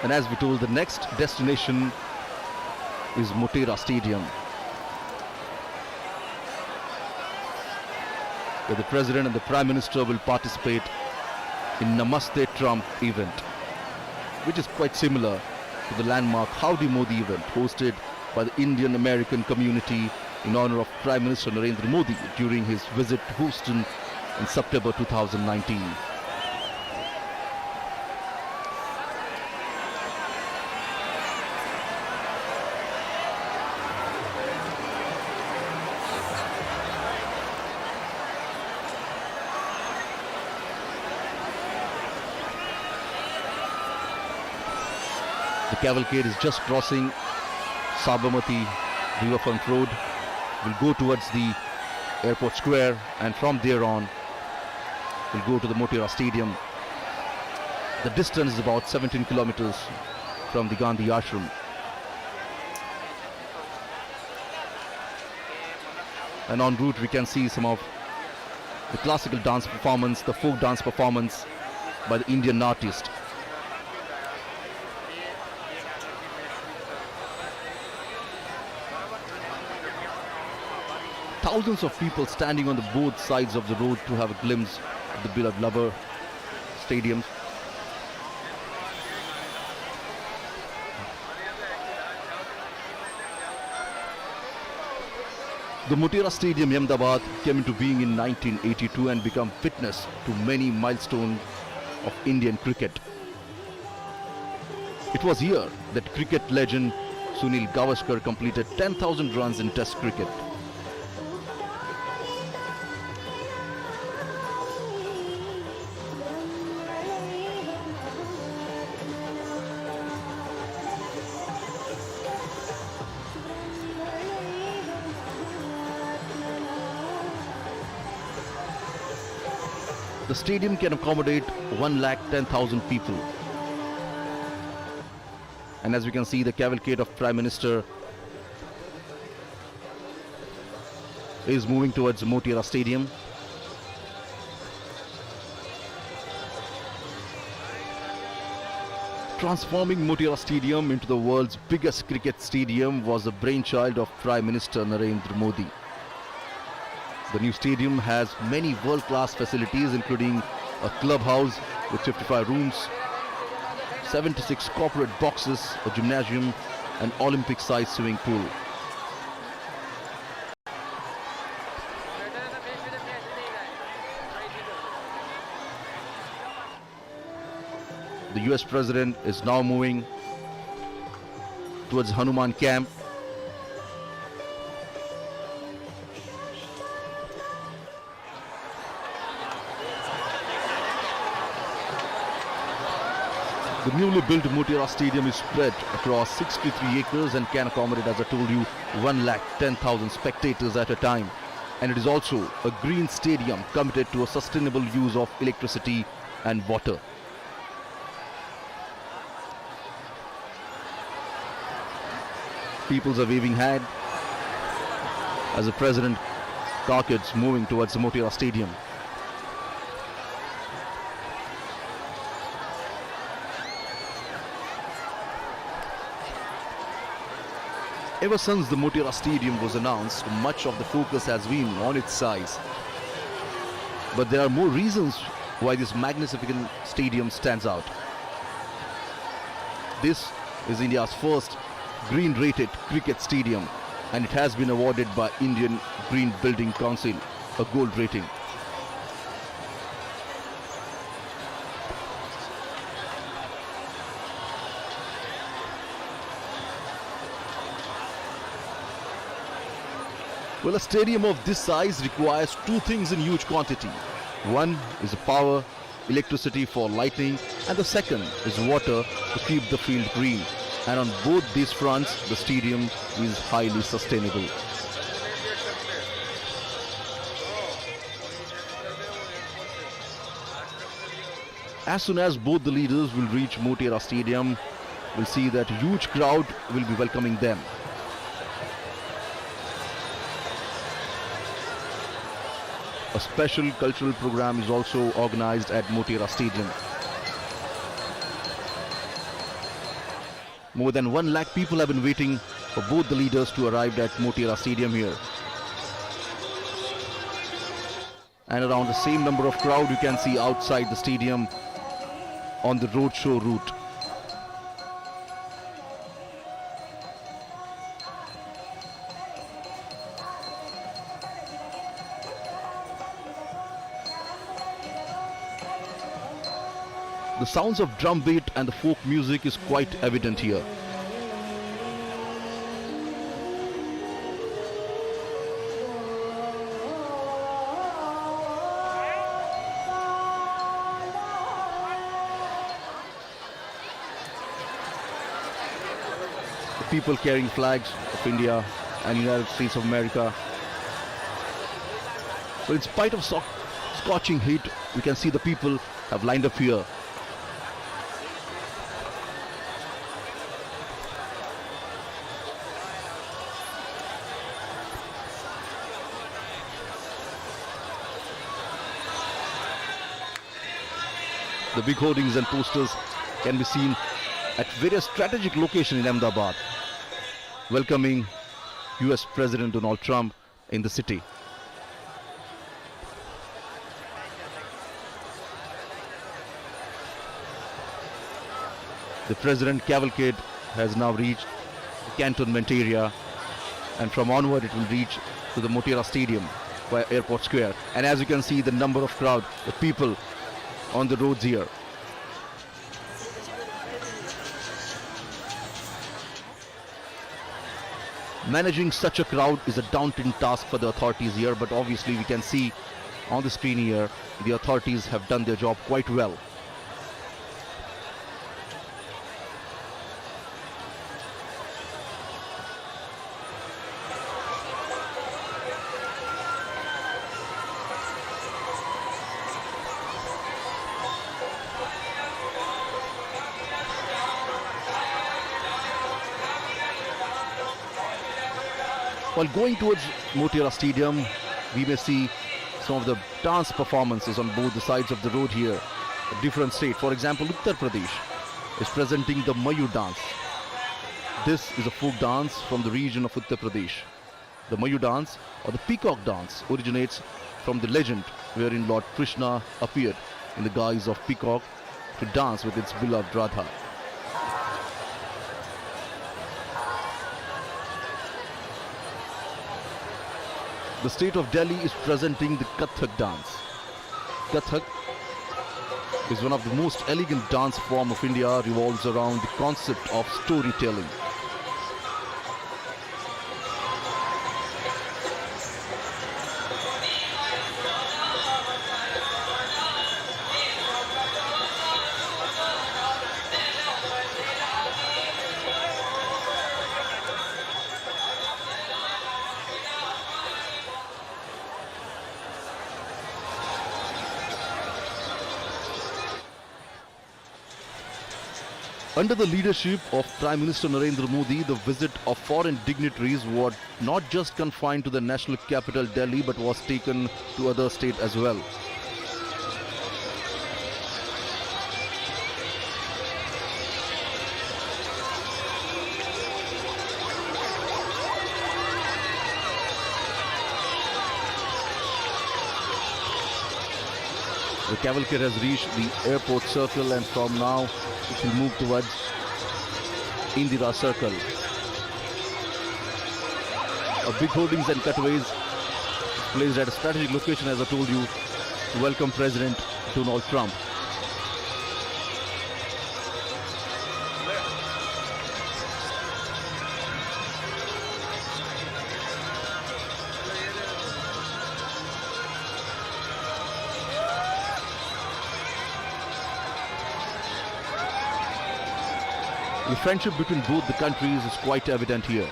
And as we told, the next destination is Motera Stadium, where the President and the Prime Minister will participate in Namaste Trump event, which is quite similar to the landmark Howdy Modi event hosted by the Indian American community in honor of Prime Minister Narendra Modi during his visit to Houstan in September 2019. The cavalcade is just crossing Sabarmati Riverfront Road, will go towards the airport square, and from there on will go to the Motera Stadium. The distance is about 17 kilometers from the Gandhi Ashram. And en route we can see some of the classical dance performance, the folk dance performance by the Indian artist. Thousands of people standing on the both sides of the road to have a glimpse of the beloved lover stadium. The Motera Stadium, Ahmedabad, came into being in 1982 and became witness to many milestones of Indian cricket. It was here that cricket legend Sunil Gavaskar completed 10,000 runs in Test cricket. The stadium can accommodate 110,000 people. And as we can see, the cavalcade of Prime Minister is moving towards Motera Stadium. Transforming Motera Stadium into the world's biggest cricket stadium was the brainchild of Prime Minister Narendra Modi. The new stadium has many world-class facilities, including a clubhouse with 55 rooms, 76 corporate boxes, a gymnasium, and Olympic-sized swimming pool. The US President is now moving towards Hanuman Camp. The newly built Motera Stadium is spread across 63 acres and can accommodate, as I told you, 110,000 spectators at a time. And it is also a green stadium committed to a sustainable use of electricity and water. Peoples are waving hand as the President carcass moving towards the Motera Stadium. Ever since the Motera Stadium was announced, much of the focus has been on its size. But there are more reasons why this magnificent stadium stands out. This is India's first green-rated cricket stadium, and it has been awarded by Indian Green Building Council a gold rating. Well, a stadium of this size requires two things in huge quantity. One is the power, electricity for lighting, and the second is water to keep the field green. And on both these fronts, the stadium is highly sustainable. As soon as both the leaders will reach Motera Stadium, we'll see that a huge crowd will be welcoming them. A special cultural program is also organized at Motera Stadium. More than 1 lakh people have been waiting for both the leaders to arrive at Motera Stadium here. And around the same number of crowd you can see outside the stadium on the roadshow route. The sounds of drum beat and the folk music is quite evident here. The people carrying flags of India and United States of America. But in spite of scorching heat, we can see the people have lined up here. The big hoardings and posters can be seen at various strategic locations in Ahmedabad, welcoming US President Donald Trump in the city. The President cavalcade has now reached the cantonment area, and from onward it will reach to the Motera Stadium via Airport Square. And as you can see, the number of crowd, the people on the roads here. Managing such a crowd is a daunting task for the authorities here, but obviously we can see on the screen here the authorities have done their job quite well. While going towards Motera Stadium, we may see some of the dance performances on both the sides of the road here. A different state, for example, Uttar Pradesh is presenting the Mayu dance. This is a folk dance from the region of Uttar Pradesh. The Mayu dance, or the peacock dance, originates from the legend wherein Lord Krishna appeared in the guise of peacock to dance with its beloved Radha. The state of Delhi is presenting the Kathak dance. Kathak is one of the most elegant dance form of India, revolves around the concept of storytelling. Under the leadership of Prime Minister Narendra Modi, the visit of foreign dignitaries was not just confined to the national capital Delhi but was taken to other states as well. The cavalcade has reached the airport circle, and from now it will move towards Indira Circle. Big hoardings and cutaways placed at a strategic location, as I told you, to welcome President Donald Trump. The friendship between both the countries is quite evident here.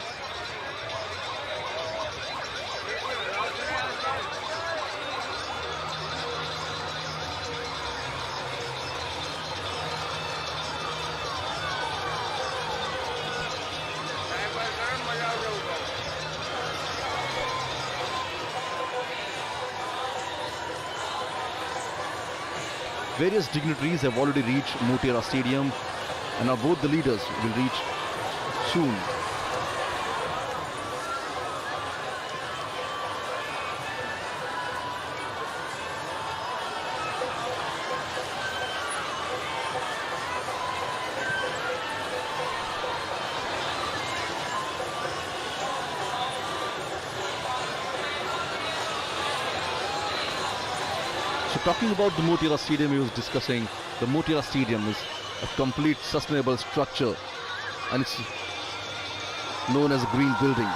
Various dignitaries have already reached Motera Stadium, and now both the leaders will reach soon. So talking about the Motera Stadium, he was discussing the Motera Stadium is a complete sustainable structure and it's known as a green building.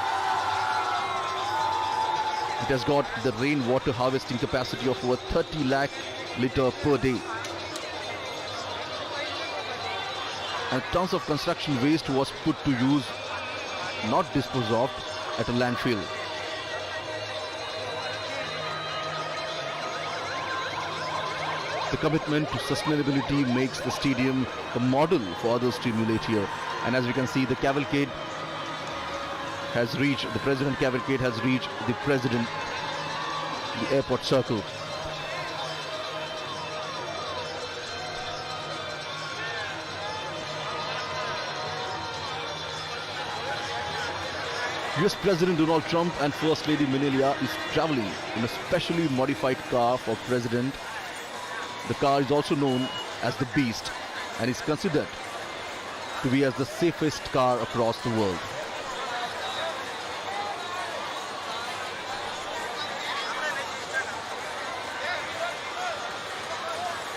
It has got the rainwater harvesting capacity of over 30 lakh litre per day. And tons of construction waste was put to use, not disposed of, at a landfill. The commitment to sustainability makes the stadium a model for others to emulate here. And as we can see, the cavalcade has reached, the President cavalcade has reached the President, the airport circle. US President Donald Trump and First Lady Melania is traveling in a specially modified car for President. The car is also known as the Beast and is considered to be as the safest car across the world.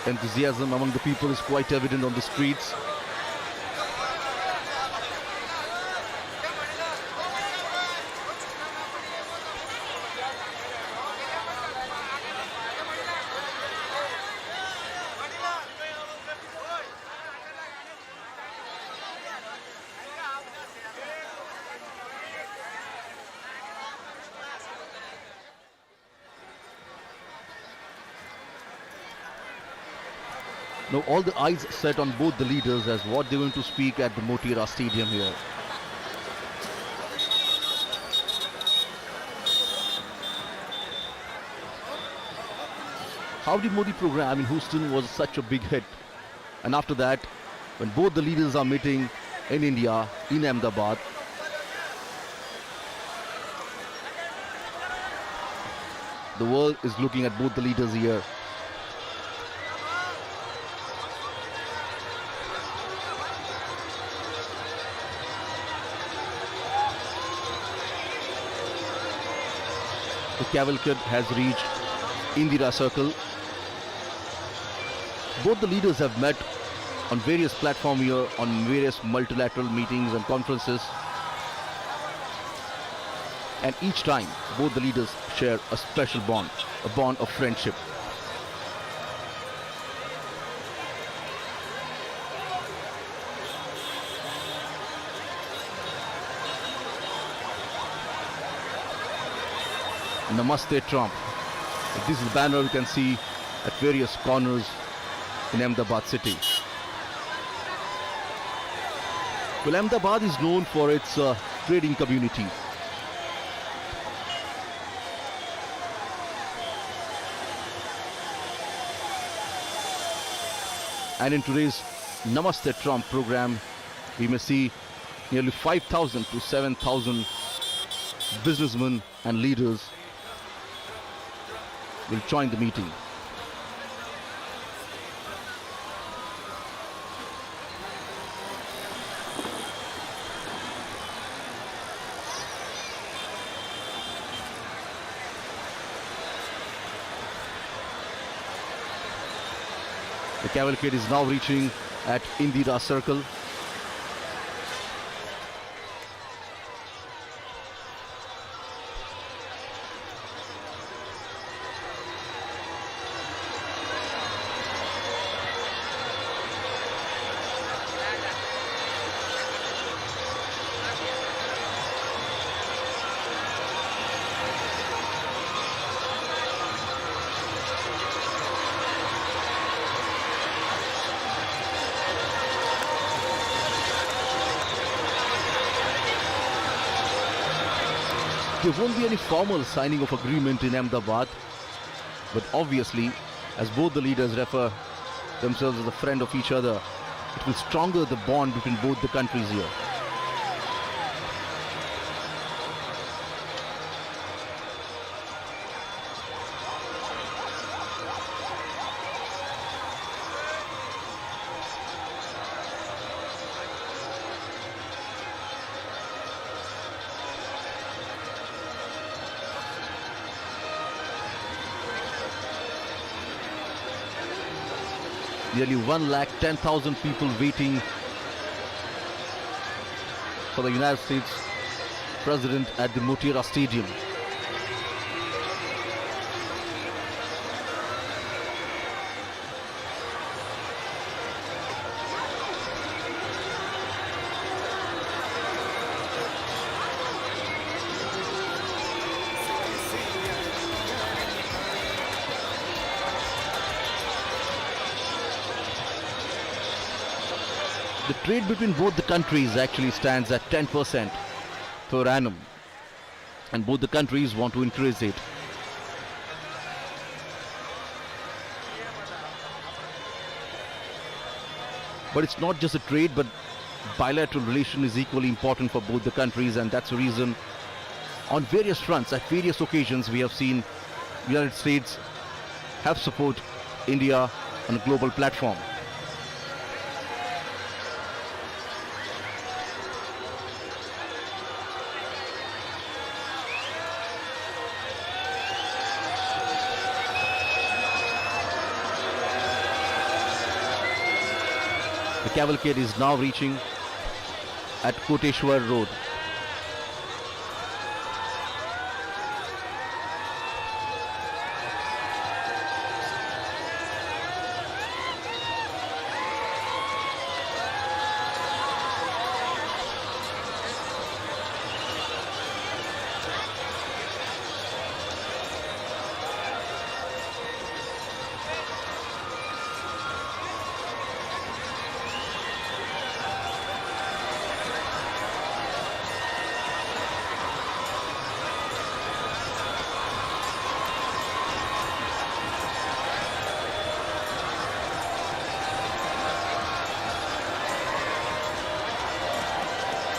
Enthusiasm among the people is quite evident on the streets. Now all the eyes set on both the leaders as what they're going to speak at the Motera Stadium here. Howdy Modi program in Houstan was such a big hit. And after that, when both the leaders are meeting in India, in Ahmedabad, the world is looking at both the leaders here. The cavalcade has reached Indira Circle. Both the leaders have met on various platforms here, on various multilateral meetings and conferences. And each time, both the leaders share a special bond, a bond of friendship. Namaste Trump. This is the banner you can see at various corners in Ahmedabad city. Well, Ahmedabad is known for its trading community. And in today's Namaste Trump program, we may see nearly 5,000 to 7,000 businessmen and leaders will join the meeting. The cavalcade is now reaching at Indira Circle. There won't be any formal signing of agreement in Ahmedabad, but obviously, as both the leaders refer themselves as a friend of each other, it will stronger the bond between both the countries here. Nearly 1,10,000 people waiting for the United States President at the Motera Stadium. The trade between both the countries actually stands at 10% per annum, and both the countries want to increase it. But it's not just a trade, but bilateral relation is equally important for both the countries, and that's the reason on various fronts, at various occasions, we have seen United States have support India on a global platform. The cavalcade is now reaching at Koteshwar Road.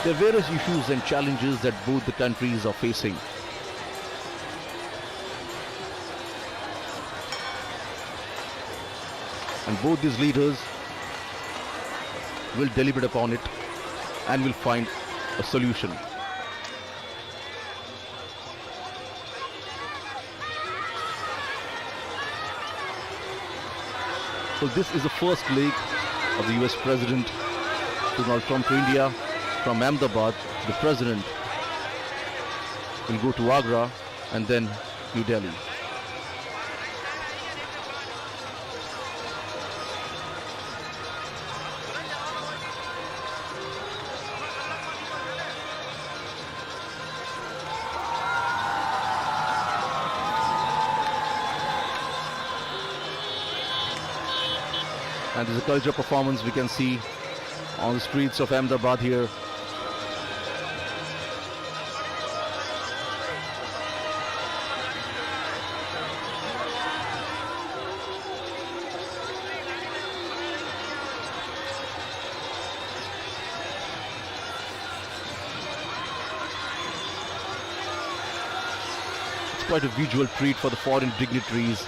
There are various issues and challenges that both the countries are facing. And both these leaders will deliberate upon it and will find a solution. So this is the first leg of the US President Donald Trump to India. From Ahmedabad, the President will go to Agra and then New Delhi. And there's a culture performance we can see on the streets of Ahmedabad here. Quite a visual treat for the foreign dignitaries.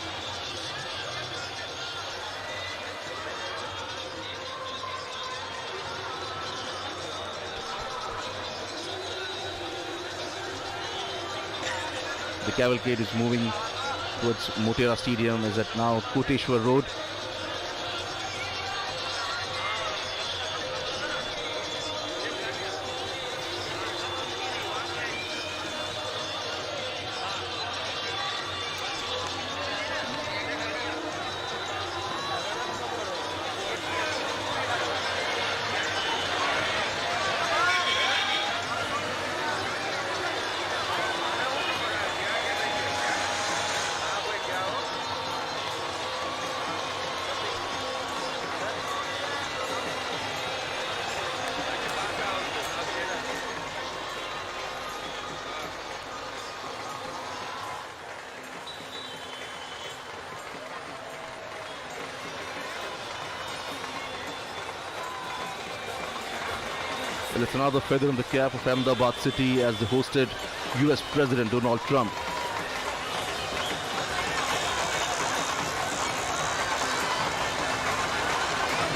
The cavalcade is moving towards Motera Stadium, is at now Koteshwar Road. Well, it's another feather in the cap of Ahmedabad city as they hosted US President Donald Trump.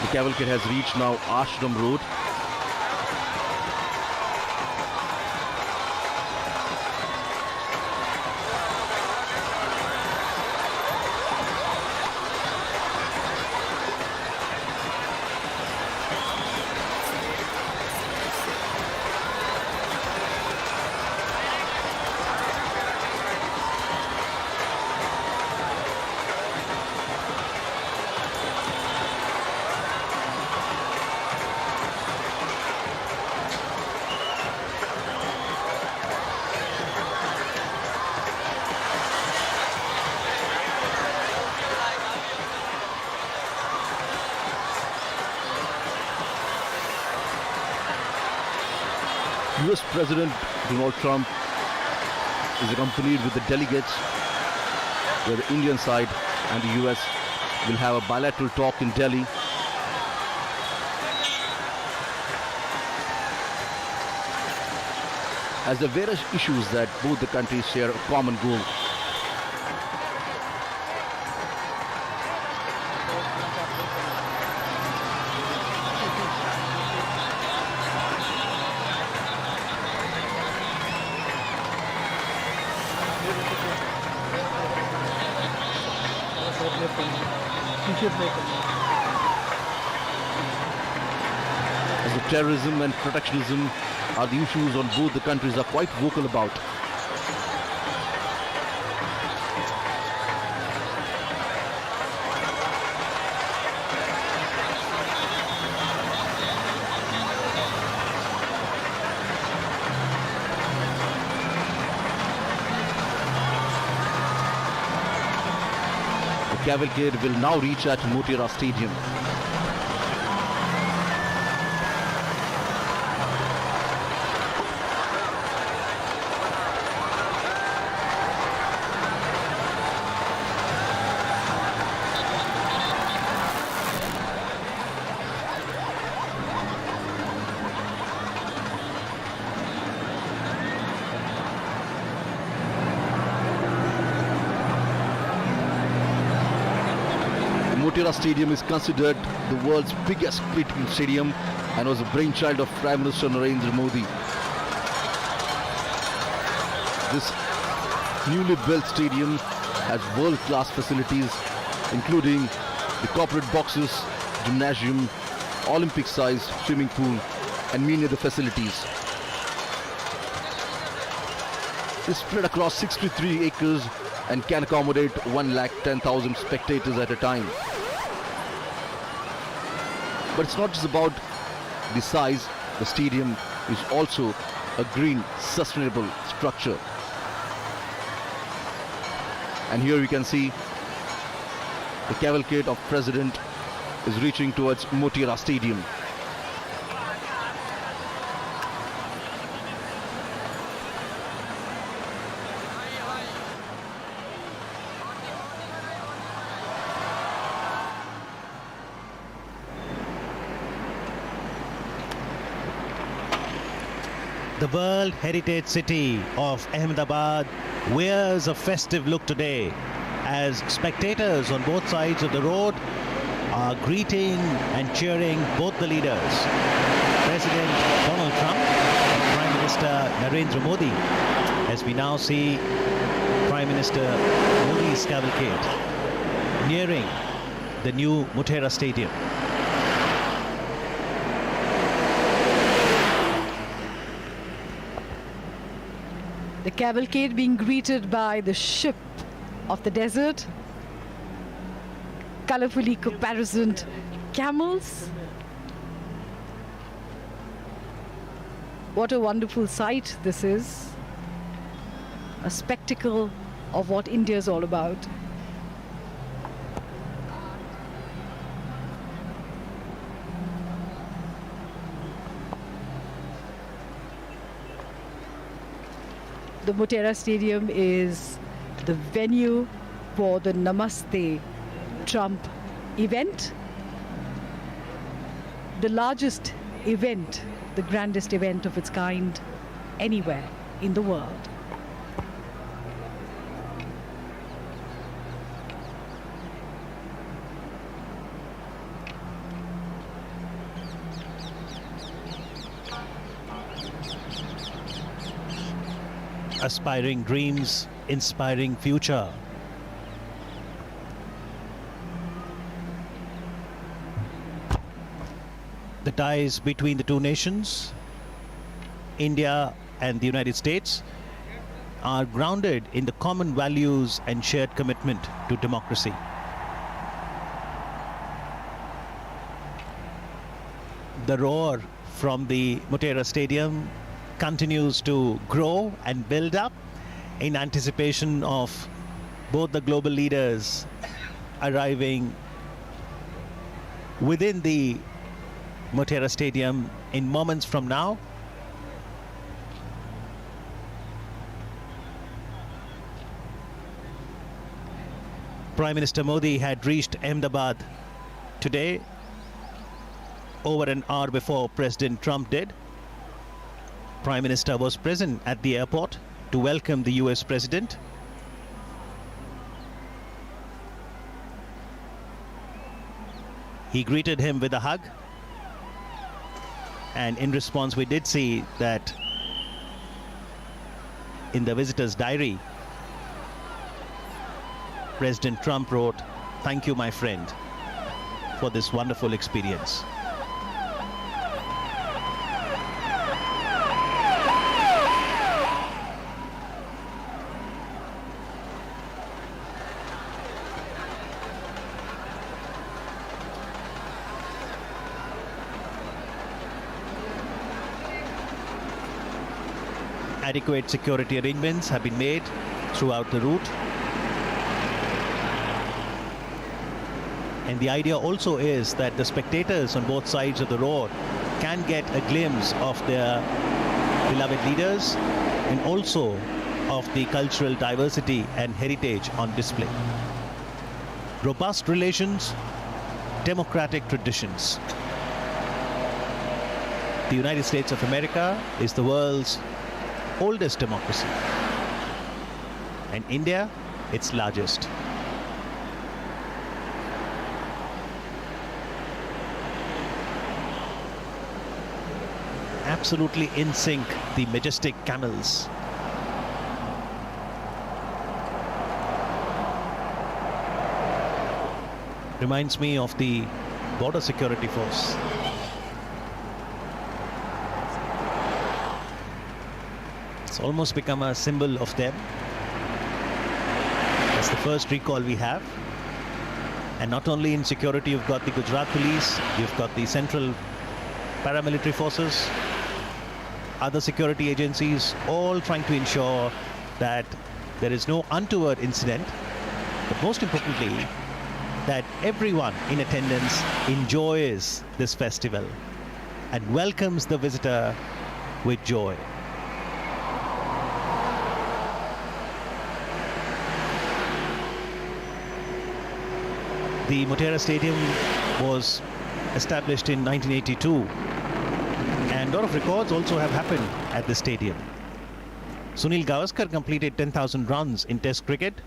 The cavalcade has reached now Ashram Road. US President Donald Trump is accompanied with the delegates, where the Indian side and the US will have a bilateral talk in Delhi. As there are various issues that both the countries share a common goal. As the terrorism and protectionism are the issues on both the countries are quite vocal about. The cavalcade will now reach at Motera Stadium. Motera Stadium is considered the world's biggest cricket stadium and was a brainchild of Prime Minister Narendra Modi. This newly built stadium has world-class facilities including the corporate boxes, gymnasium, Olympic-sized swimming pool and many other facilities. It's spread across 63 acres and can accommodate 110,000 spectators at a time. But it's not just about the size, the stadium is also a green, sustainable structure. And here you can see the cavalcade of President is reaching towards Motera Stadium. The World Heritage City of Ahmedabad wears a festive look today as spectators on both sides of the road are greeting and cheering both the leaders, President Donald Trump and Prime Minister Narendra Modi, as we now see Prime Minister Modi's cavalcade nearing the new Motera Stadium. The cavalcade being greeted by the ship of the desert, colorfully caparisoned camels. What a wonderful sight this is. A spectacle of what India is all about. The Motera Stadium is the venue for the Namaste Trump event. The largest event, the grandest event of its kind anywhere in the world. Aspiring dreams, inspiring future. The ties between the two nations, India and the United States, are grounded in the common values and shared commitment to democracy. The roar from the Motera Stadium continues to grow and build up in anticipation of both the global leaders arriving within the Motera Stadium in moments from now. Prime Minister Modi had reached Ahmedabad today, over an hour before President Trump did. Prime Minister was present at the airport to welcome the US President. He greeted him with a hug, and in response we did see that in the visitor's diary, President Trump wrote, "Thank you, my friend, for this wonderful experience." Adequate security arrangements have been made throughout the route. And the idea also is that the spectators on both sides of the road can get a glimpse of their beloved leaders and also of the cultural diversity and heritage on display. Robust relations, democratic traditions. The United States of America is the world's oldest democracy, and India, its largest. Absolutely in sync, the majestic camels. Reminds me of the border security force. It's almost become a symbol of them. That's the first recall we have. And not only in security, you've got the Gujarat police, you've got the central paramilitary forces, other security agencies, all trying to ensure that there is no untoward incident, but most importantly, that everyone in attendance enjoys this festival and welcomes the visitor with joy. The Motera Stadium was established in 1982, and a lot of records also have happened at the stadium. Sunil Gavaskar completed 10,000 runs in Test cricket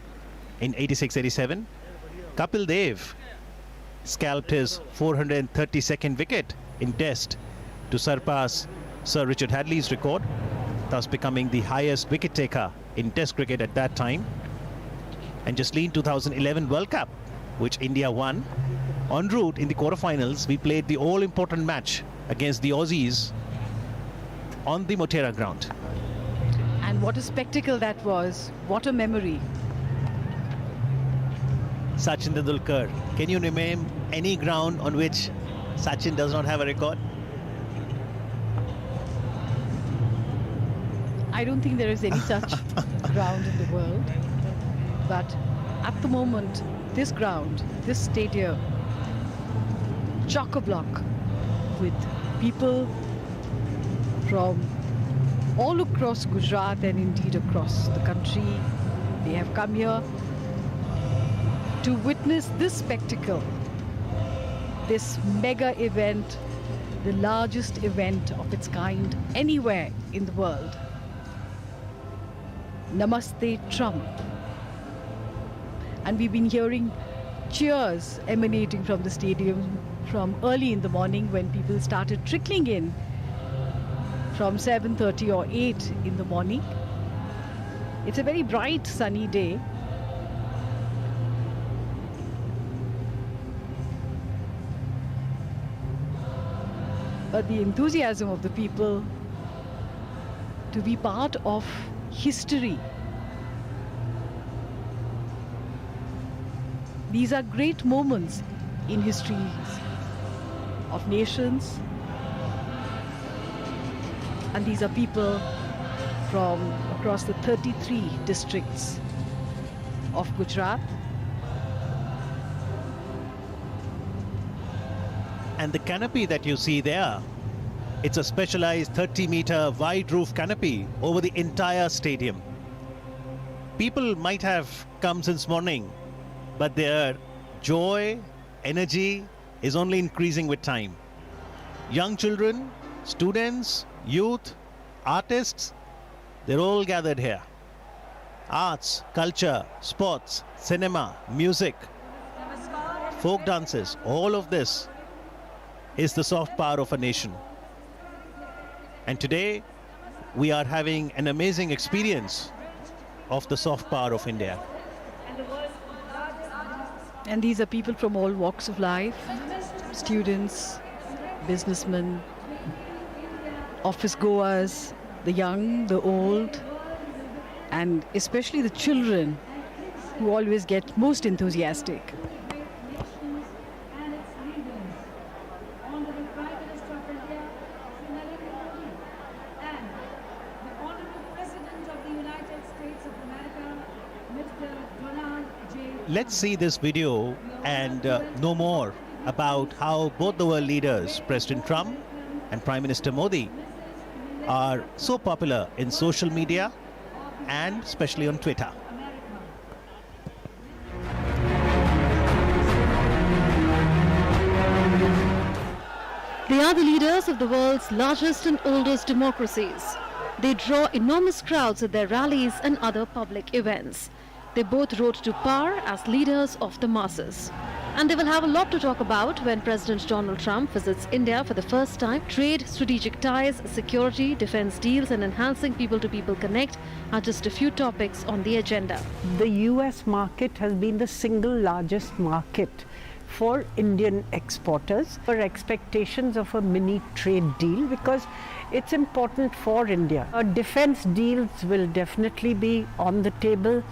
in 86-87. Kapil Dev scalped his 432nd wicket in Test to surpass Sir Richard Hadley's record, thus becoming the highest wicket taker in Test cricket at that time. And just in 2011 World Cup, which India won, en route in the quarterfinals, we played the all-important match against the Aussies on the Motera ground. And what a spectacle that was. What a memory. Sachin Tendulkar. Can you name any ground on which Sachin does not have a record? I don't think there is any such ground in the world. But at the moment, this ground, this stadium, chock-a-block with people from all across Gujarat and indeed across the country. They have come here to witness this spectacle, this mega event, the largest event of its kind anywhere in the world. Namaste Trump. And we've been hearing cheers emanating from the stadium from early in the morning when people started trickling in from 7:30 or 8 in the morning. It's a very bright, sunny day. But the enthusiasm of the people to be part of history. These are great moments in histories of nations, and these are people from across the 33 districts of Gujarat. And the canopy that you see there, it's a specialized 30-meter wide roof canopy over the entire stadium. People might have come since morning but their joy, energy is only increasing with time. Young children, students, youth, artists, they're all gathered here. Arts, culture, sports, cinema, music, folk dances, all of this is the soft power of a nation. And today, we are having an amazing experience of the soft power of India. And these are people from all walks of life, students, businessmen, office goers, the young, the old, and especially the children who always get most enthusiastic. Let's see this video and know more about how both the world leaders, President Trump and Prime Minister Modi, are so popular in social media and especially on Twitter. They are the leaders of the world's largest and oldest democracies. They draw enormous crowds at their rallies and other public events. They both rose to power as leaders of the masses. And they will have a lot to talk about when President Donald Trump visits India for the first time. Trade, strategic ties, security, defense deals and enhancing people-to-people connect are just a few topics on the agenda. The US market has been the single largest market for Indian exporters. For expectations of a mini trade deal because it's important for India. Defense deals will definitely be on the table,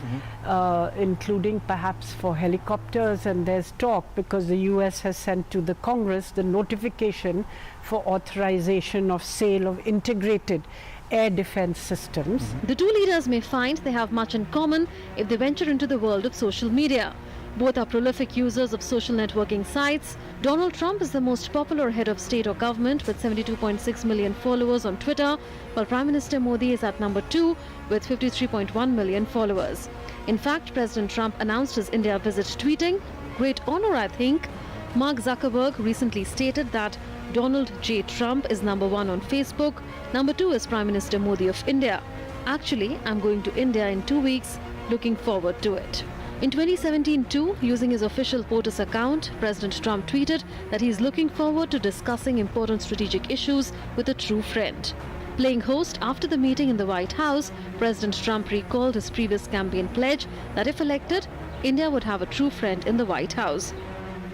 including perhaps for helicopters, and there's talk because the US has sent to the Congress the notification for authorization of sale of integrated air defense systems. The two leaders may find they have much in common if they venture into the world of social media. Both are prolific users of social networking sites. Donald Trump is the most popular head of state or government with 72.6 million followers on Twitter, while Prime Minister Modi is at number 2 with 53.1 million followers. In fact, President Trump announced his India visit tweeting, "Great honor, I think." Mark Zuckerberg recently stated that Donald J. Trump is number 1 on Facebook. Number 2 is Prime Minister Modi of India. Actually, I'm going to India in 2 weeks. Looking forward to it. In 2017 too, using his official POTUS account, President Trump tweeted that he is looking forward to discussing important strategic issues with a true friend. Playing host after the meeting in the White House, President Trump recalled his previous campaign pledge that if elected, India would have a true friend in the White House.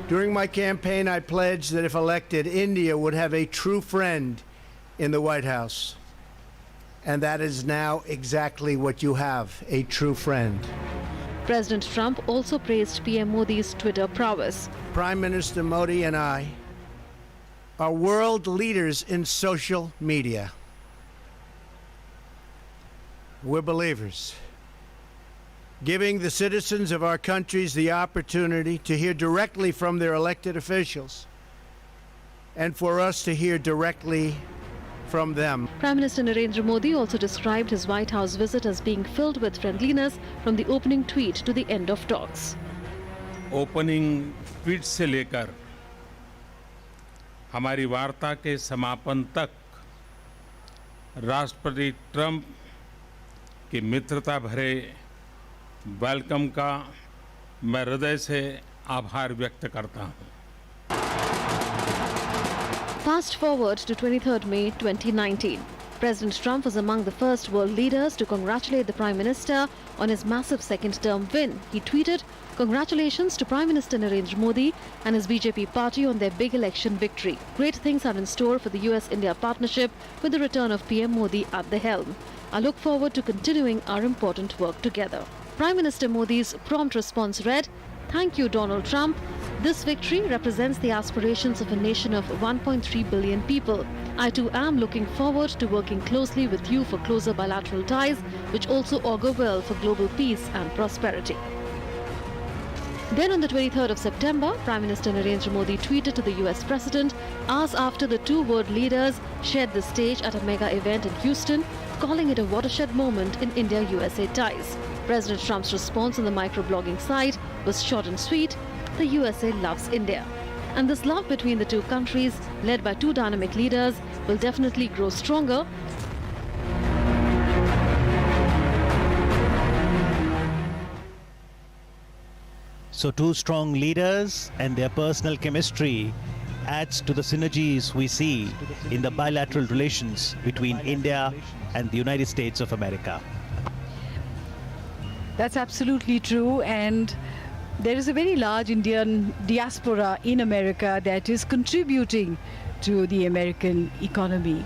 During my campaign, I pledged that if elected, India would have a true friend in the White House. And that is now exactly what you have, a true friend. President Trump also praised PM Modi's Twitter prowess. Prime Minister Modi and I are world leaders in social media. We're believers, giving the citizens of our countries the opportunity to hear directly from their elected officials and for us to hear directly from them. Prime Minister Narendra Modi also described his White House visit as being filled with friendliness from the opening tweet to the end of talks. Opening tweet से लेकर हमारी वार्ता के समापन तक राष्ट्रपति Trump की मित्रता भरे वेलकम का मैं हृदय से आभार व्यक्त करता हूं। Fast forward to 23rd May 2019. President Trump was among the first world leaders to congratulate the Prime Minister on his massive second-term win. He tweeted, "Congratulations to Prime Minister Narendra Modi and his BJP party on their big election victory. Great things are in store for the US-India partnership with the return of PM Modi at the helm. I look forward to continuing our important work together." Prime Minister Modi's prompt response read, "Thank you, Donald Trump. This victory represents the aspirations of a nation of 1.3 billion people. I too am looking forward to working closely with you for closer bilateral ties, which also augur well for global peace and prosperity." Then on the 23rd of September, Prime Minister Narendra Modi tweeted to the US President hours after the two world leaders shared the stage at a mega event in Houston, calling it a watershed moment in India-USA ties. President Trump's response on the microblogging site was short and sweet: the USA loves India. And this love between the two countries, led by two dynamic leaders, will definitely grow stronger. So two strong leaders and their personal chemistry adds to the synergies we see in the bilateral relations between India and the United States of America. That's absolutely true, and there is a very large Indian diaspora in America that is contributing to the American economy.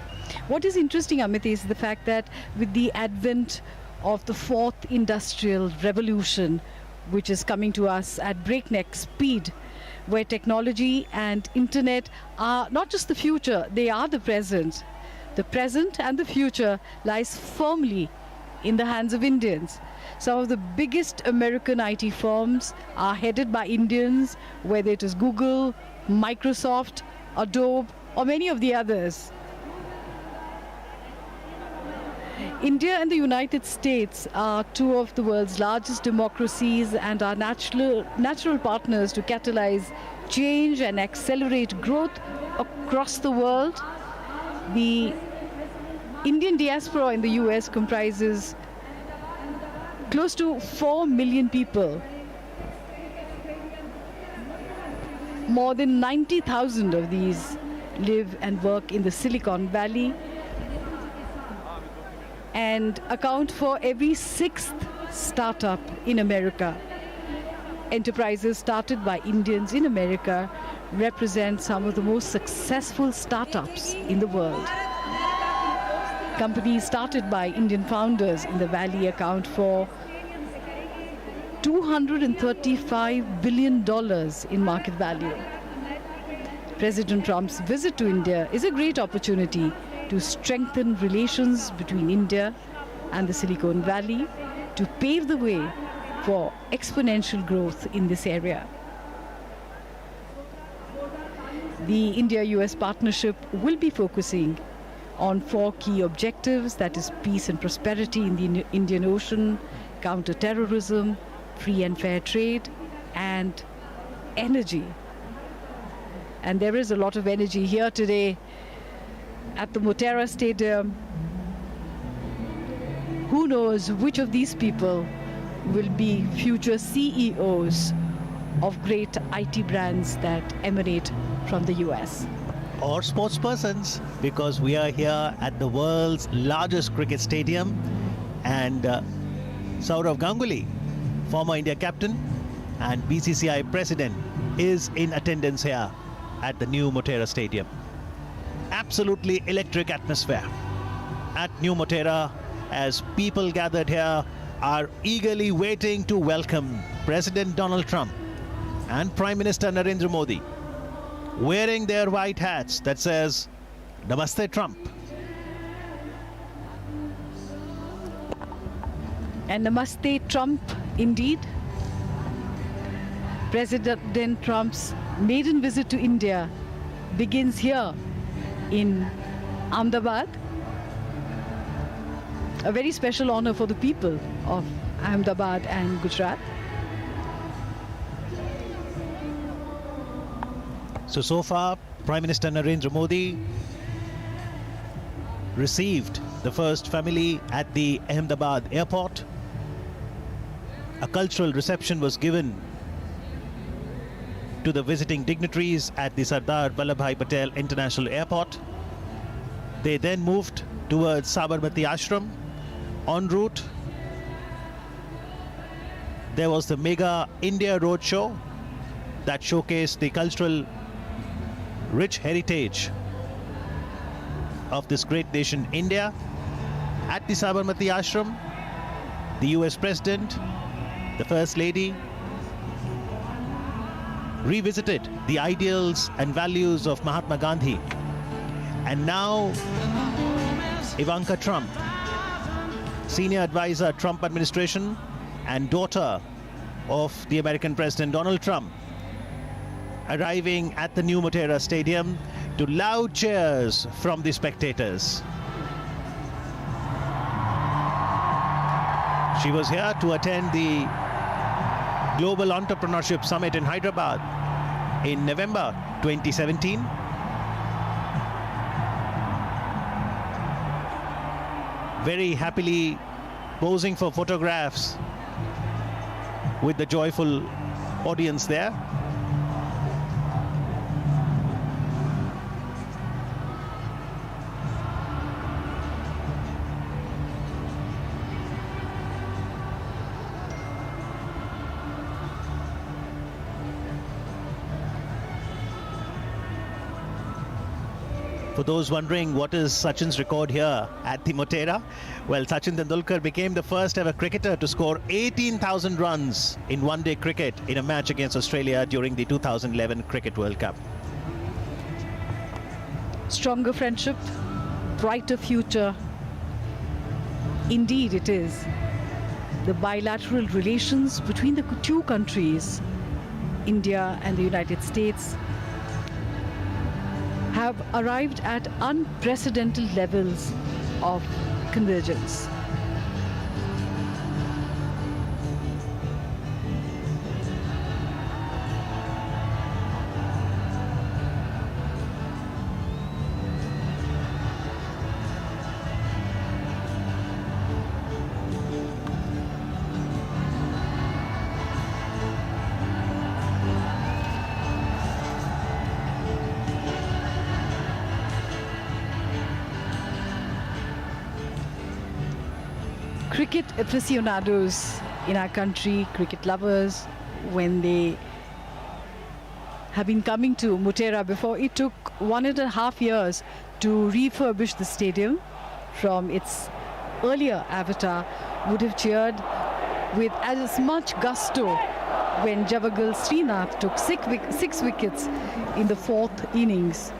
What is interesting, Amit, is the fact that with the advent of the fourth industrial revolution, which is coming to us at breakneck speed, where technology and internet are not just the future, they are the present. The present and the future lies firmly in the hands of Indians. Some of the biggest American IT firms are headed by Indians, whether it is Google, Microsoft, Adobe, or many of the others. India and the United States are two of the world's largest democracies and are natural partners to catalyze change and accelerate growth across the world. The Indian diaspora in the US comprises close to 4 million people. More than 90,000 of these live and work in the Silicon Valley and account for every sixth startup in America. Enterprises started by Indians in America represent some of the most successful startups in the world. Companies started by Indian founders in the Valley account for $235 billion in market value. President Trump's visit to India is a great opportunity to strengthen relations between India and the Silicon Valley, to pave the way for exponential growth in this area. The India-US partnership will be focusing on 4 key objectives, that is peace and prosperity in the Indian Ocean, counter-terrorism, free and fair trade, and energy. And there is a lot of energy here today at the Motera Stadium. Who knows which of these people will be future CEOs of great IT brands that emanate from the US. Or sports persons, because we are here at the world's largest cricket stadium, and Sourav Ganguly, former India captain and BCCI president, is in attendance here at the new Motera Stadium. Absolutely electric atmosphere at New Motera as people gathered here are eagerly waiting to welcome President Donald Trump and Prime Minister Narendra Modi, wearing their white hats that says Namaste Trump. And Namaste Trump indeed. President Trump's maiden visit to India begins here in Ahmedabad. A very special honor for the people of Ahmedabad and Gujarat. So far, Prime Minister Narendra Modi received the first family at the Ahmedabad airport. A cultural reception was given to the visiting dignitaries at the Sardar Patel International Airport. They then moved towards Sabarmati Ashram. En route, there was the mega India Roadshow that showcased the cultural rich heritage of this great nation, India. At the Sabarmati Ashram, the US President, the First Lady, revisited the ideals and values of Mahatma Gandhi. And now, Ivanka Trump, senior advisor, Trump administration, and daughter of the American President Donald Trump, arriving at the new Motera Stadium to loud cheers from the spectators. She was here to attend the Global Entrepreneurship Summit in Hyderabad in November 2017. Very happily posing for photographs with the joyful audience there. For those wondering what is Sachin's record here at the Motera, well, Sachin Tendulkar became the first ever cricketer to score 18,000 runs in one-day cricket in a match against Australia during the 2011 Cricket World Cup. Stronger friendship, brighter future. Indeed it is. The bilateral relations between the two countries, India and the United States, have arrived at unprecedented levels of convergence. Cricket aficionados in our country, cricket lovers, when they have been coming to Motera before, it took 1.5 years to refurbish the stadium from its earlier avatar, would have cheered with as much gusto when Javagal Srinath took 6 wickets in the 4th innings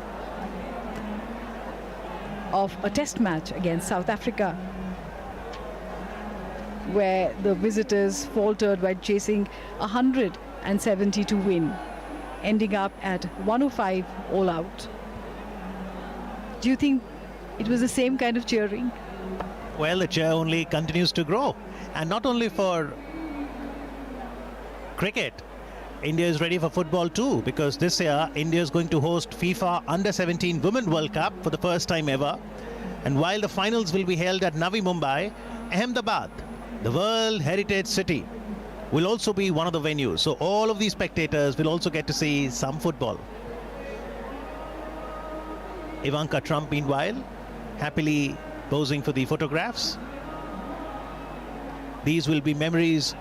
of a test match against South Africa, where the visitors faltered while chasing 170 to win, ending up at 105 all out. Do you think it was the same kind of cheering? Well, the cheer only continues to grow, and not only for cricket. India is ready for football too, because this year India is going to host FIFA Under-17 Women World Cup for the first time ever. And while the finals will be held at Navi Mumbai, Ahmedabad, the World Heritage City, will also be one of the venues. So all of these spectators will also get to see some football. Ivanka Trump, meanwhile, happily posing for the photographs. These will be memories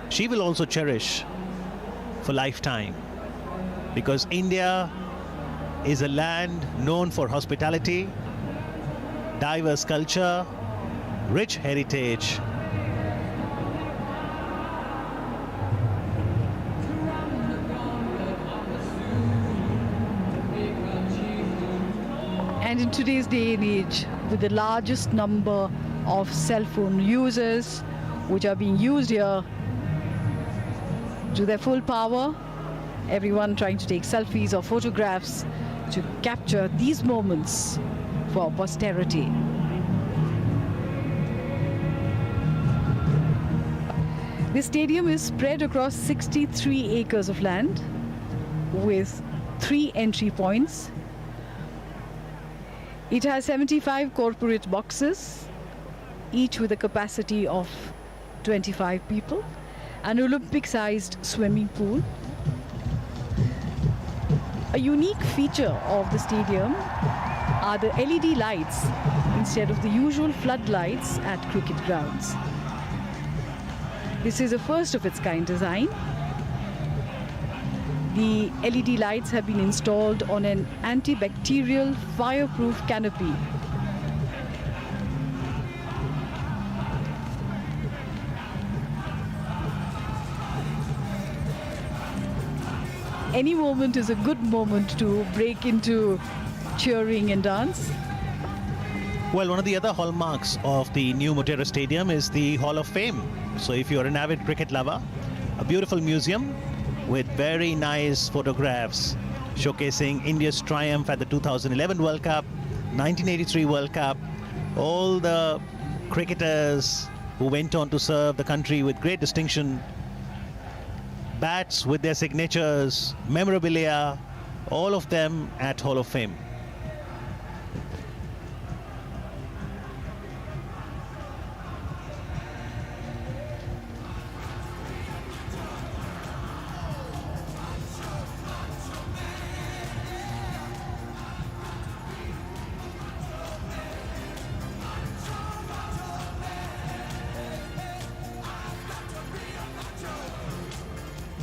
she will also cherish for lifetime, because India is a land known for hospitality, diverse culture, rich heritage, and in today's day and age, with the largest number of cell phone users which are being used here to their full power, everyone trying to take selfies or photographs to capture these moments for posterity. This stadium is spread across 63 acres of land with 3 entry points. It has 75 corporate boxes, each with a capacity of 25 people, an Olympic-sized swimming pool. A unique feature of the stadium are the LED lights instead of the usual floodlights at cricket grounds. This is a first of its kind design. The LED lights have been installed on an antibacterial fireproof canopy. Any moment is a good moment to break into cheering and dance. Well, one of the other hallmarks of the new Motera Stadium is the Hall of Fame. So if you're an avid cricket lover, a beautiful museum with very nice photographs showcasing India's triumph at the 2011 World Cup, 1983 World Cup, all the cricketers who went on to serve the country with great distinction. Bats with their signatures, memorabilia, all of them at Hall of Fame.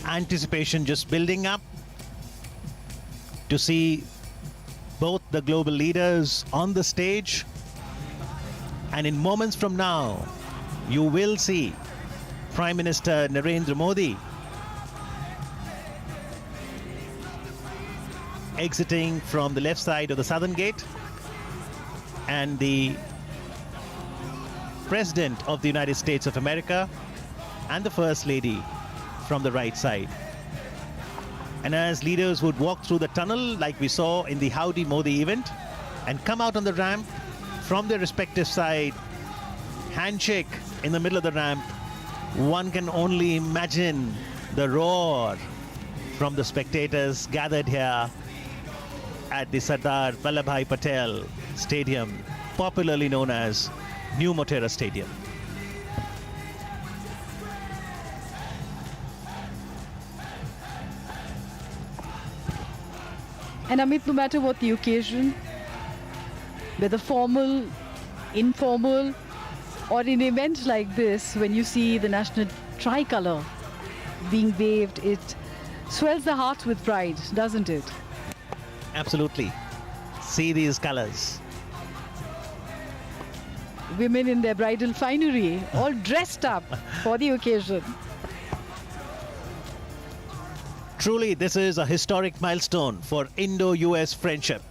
Anticipation just building up to see both the global leaders on the stage, and in moments from now you will see Prime Minister Narendra Modi exiting from the left side of the southern gate, and the President of the United States of America and the First Lady from the right side. And as leaders would walk through the tunnel like we saw in the Howdy Modi event and come out on the ramp from their respective side, handshake in the middle of the ramp, one can only imagine the roar from the spectators gathered here at the Sardar Vallabhbhai Patel Stadium, popularly known as New Motera Stadium. And Amit, no matter what the occasion, whether formal, informal, or in events like this, when you see the national tricolour being waved, it swells the heart with pride, doesn't it? Absolutely. See these colors. Women in their bridal finery, all dressed up for the occasion. Truly, this is a historic milestone for Indo-US friendship.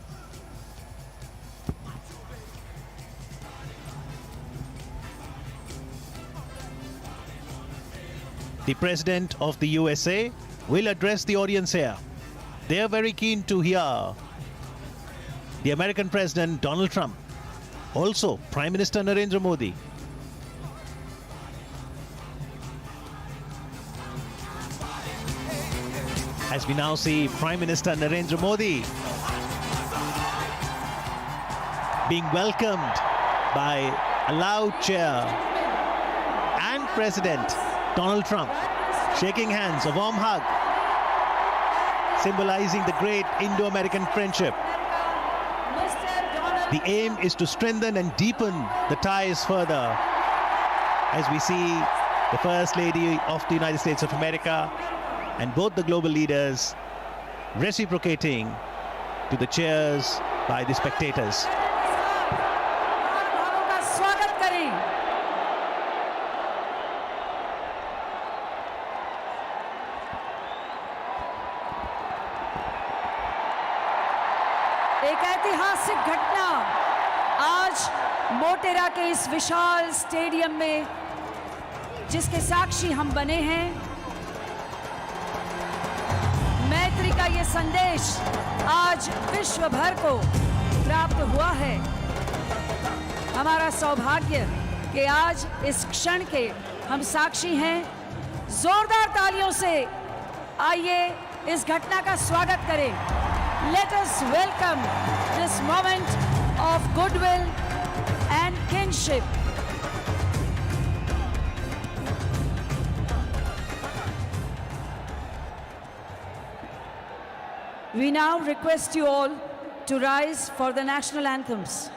The President of the USA will address the audience here. They are very keen to hear the American President Donald Trump, also Prime Minister Narendra Modi. As we now see Prime Minister Narendra Modi being welcomed by a loud cheer, and President Donald Trump shaking hands, a warm hug, symbolizing the great Indo-American friendship. The aim is to strengthen and deepen the ties further, as we see the First Lady of the United States of America and both the global leaders reciprocating to the cheers by the spectators. एक ऐतिहासिक घटना आज मोटेरा के इस विशाल stadium में जिसके साक्षी हम बने हैं। मैत्री का ये संदेश आज विश्व भर को प्राप्त हुआ है। हमारा सौभाग्य कि आज इस क्षण के हम साक्षी हैं। जोरदार तालियों से आइए इस घटना का स्वागत करें। Let us welcome this moment of goodwill and kinship. We now request you all to rise for the national anthems.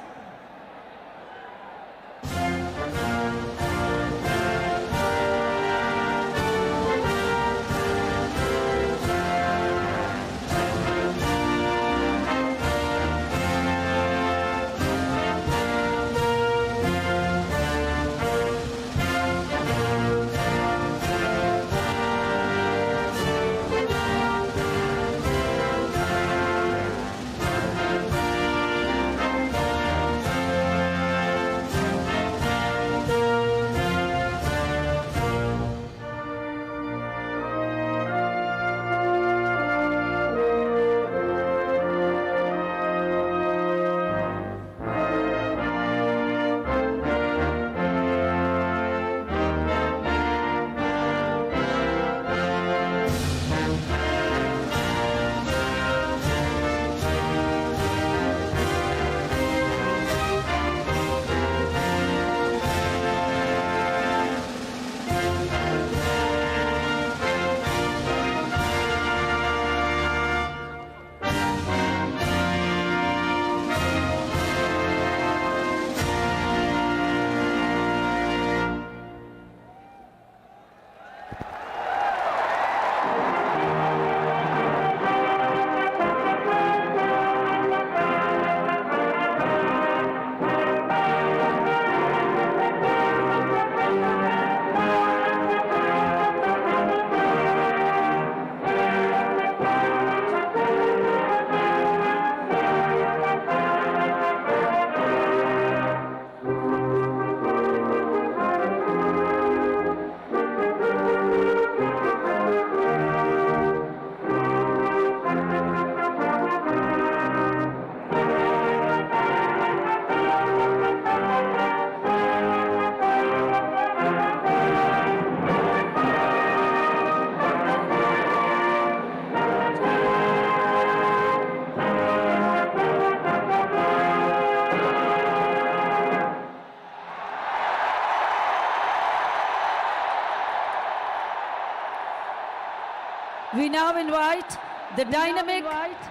now invite the dynamic,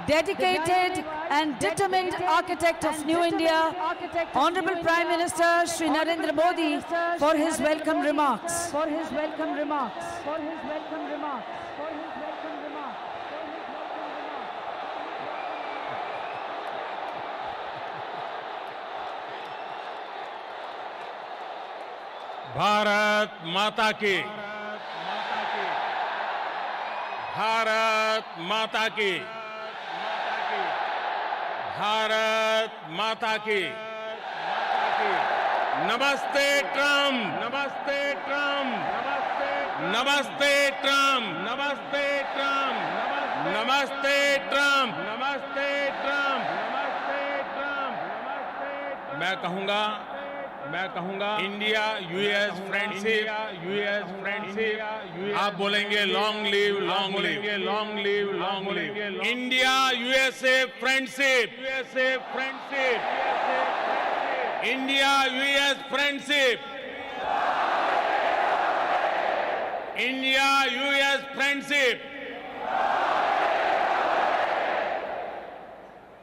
dedicated and determined architect of New India, Honorable Prime Minister Shri Narendra Modi, for his welcome remarks. Bharat माता की, भारत माता की, भारत माता की, नमस्ते Trump, नमस्ते Trump, नमस्ते Trump, नमस्ते ट्रम्प, नमस्ते ट्रम्प, नमस्ते ट्रम्प, नमस्ते ट्रम्प। मैं कहूंगा इंडिया यूएस फ्रेंडशिप, आप बोलेंगे long live, long live, long live, long live. India USA friendship, India US friendship, India US friendship.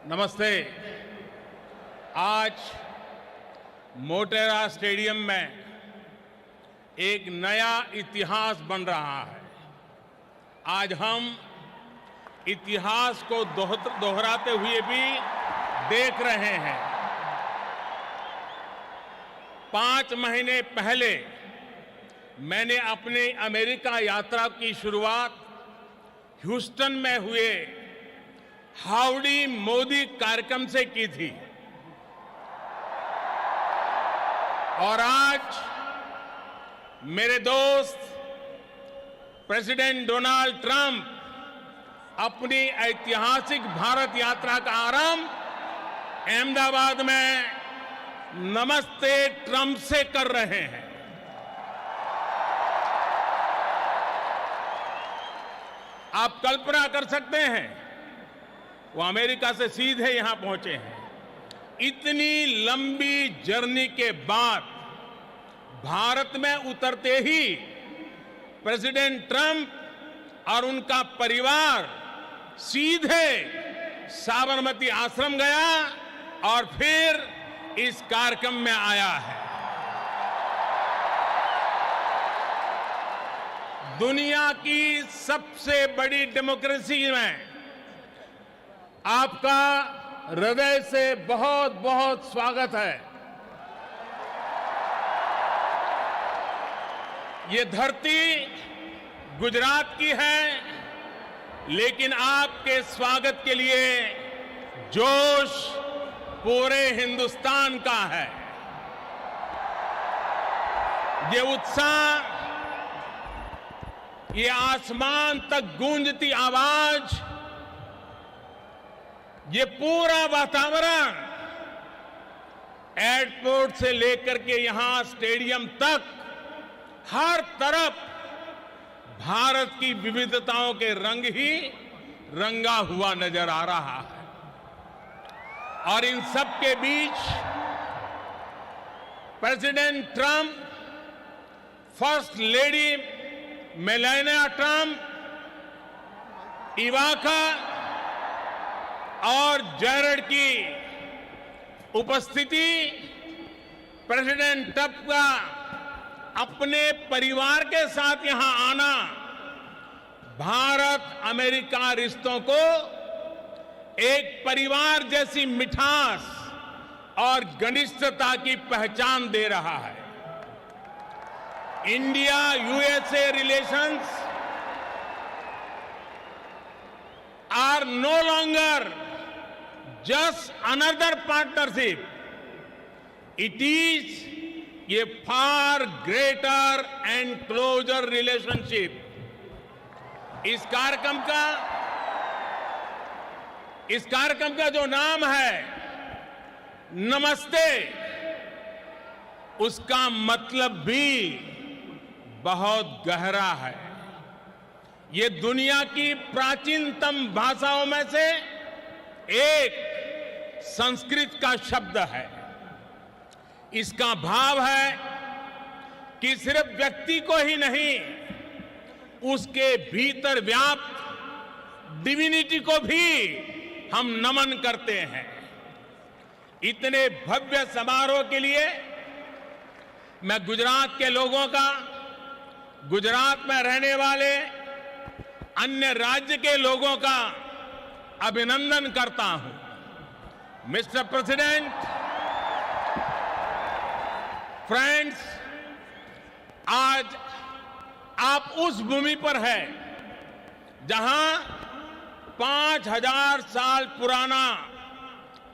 नमस्ते। आज मोटेरा स्टेडियम में एक नया इतिहास बन रहा है। आज हम इतिहास को दोहराते हुए भी देख रहे हैं। 5 महीने पहले मैंने अपनी अमेरिका यात्रा की शुरुआत ह्यूस्टन में हुए हाउडी मोदी कार्यक्रम से की थी और आज मेरे दोस्त प्रेसिडेंट डोनाल्ड ट्रंप अपनी ऐतिहासिक भारत यात्रा का आरंभ अहमदाबाद में नमस्ते ट्रंप से कर रहे हैं। आप कल्पना कर सकते हैं, वो अमेरिका से सीधे यहां पहुंचे हैं। इतनी लंबी जर्नी के बाद भारत में उतरते ही प्रेसिडेंट ट्रंप और उनका परिवार सीधे साबरमती आश्रम गया और फिर इस कार्यक्रम में आया है। दुनिया की सबसे बड़ी डेमोक्रेसी में आपका हृदय से बहुत बहुत स्वागत है। ये धरती गुजरात की है, लेकिन आपके स्वागत के लिए जोश पूरे हिंदुस्तान का है। ये उत्साह, ये आसमान तक गूंजती आवाज, ये पूरा वातावरण एयरपोर्ट से लेकर के यहां स्टेडियम तक हर तरफ भारत की विविधताओं के रंग ही रंगा हुआ नजर आ रहा है। और इन सब के बीच president Trump, first lady Melania Trump, Ivanka और जैरेड की उपस्थिति, प्रेसिडेंट ट्रंप का अपने परिवार के साथ यहां आना भारत अमेरिका रिश्तों को एक परिवार जैसी मिठास और घनिष्ठता की पहचान दे रहा है। India USA relations are no longer just another partnership. It is a far greater and closer relationship. इस कार्यक्रम का जो नाम है नमस्ते, उसका मतलब भी बहुत गहरा है। ये दुनिया की प्राचीनतम भाषाओं में से एक संस्कृत का शब्द है। इसका भाव है कि सिर्फ व्यक्ति को ही नहीं, उसके भीतर व्याप्त डिविनिटी को भी हम नमन करते हैं। इतने भव्य समारोह के लिए मैं गुजरात के लोगों का, गुजरात में रहने वाले अन्य राज्य के लोगों का अभिनंदन करता हूं। मिस्टर प्रेसिडेंट, फ्रेंड्स, आज आप उस भूमि पर हैं जहां 5000 साल पुराना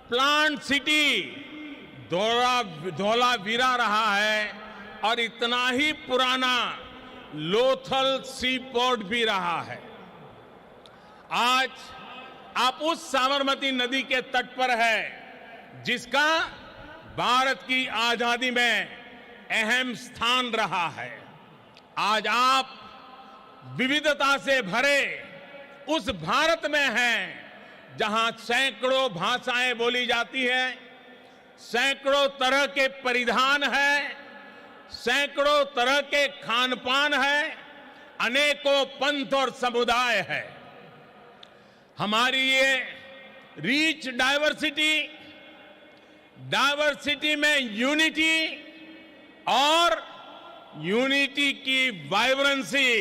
प्लांट सिटी धौलावीरा रहा है और इतना ही पुराना लोथल सी पोर्ट भी रहा है। आज आप उस साबरमती नदी के तट पर है जिसका भारत की आजादी में अहम स्थान रहा है। आज आप विविधता से भरे उस भारत में हैं जहां सैकड़ों भाषाएं बोली जाती हैं, सैकड़ों तरह के परिधान हैं, सैकड़ों तरह के खान पान है, अनेकों पंथ और समुदाय है। हमारी ये रिच डाइवर्सिटी में यूनिटी और यूनिटी की वाइब्रेंसी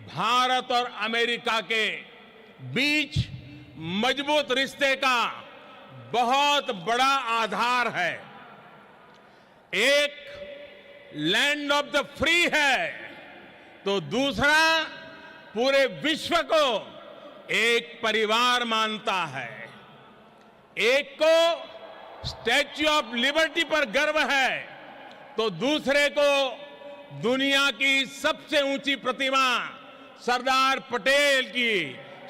भारत और अमेरिका के बीच मजबूत रिश्ते का बहुत बड़ा आधार है। एक लैंड ऑफ द फ्री है तो दूसरा पूरे विश्व को एक परिवार मानता है। एक को स्टैच्यू ऑफ लिबर्टी पर गर्व है तो दूसरे को दुनिया की सबसे ऊंची प्रतिमा सरदार पटेल की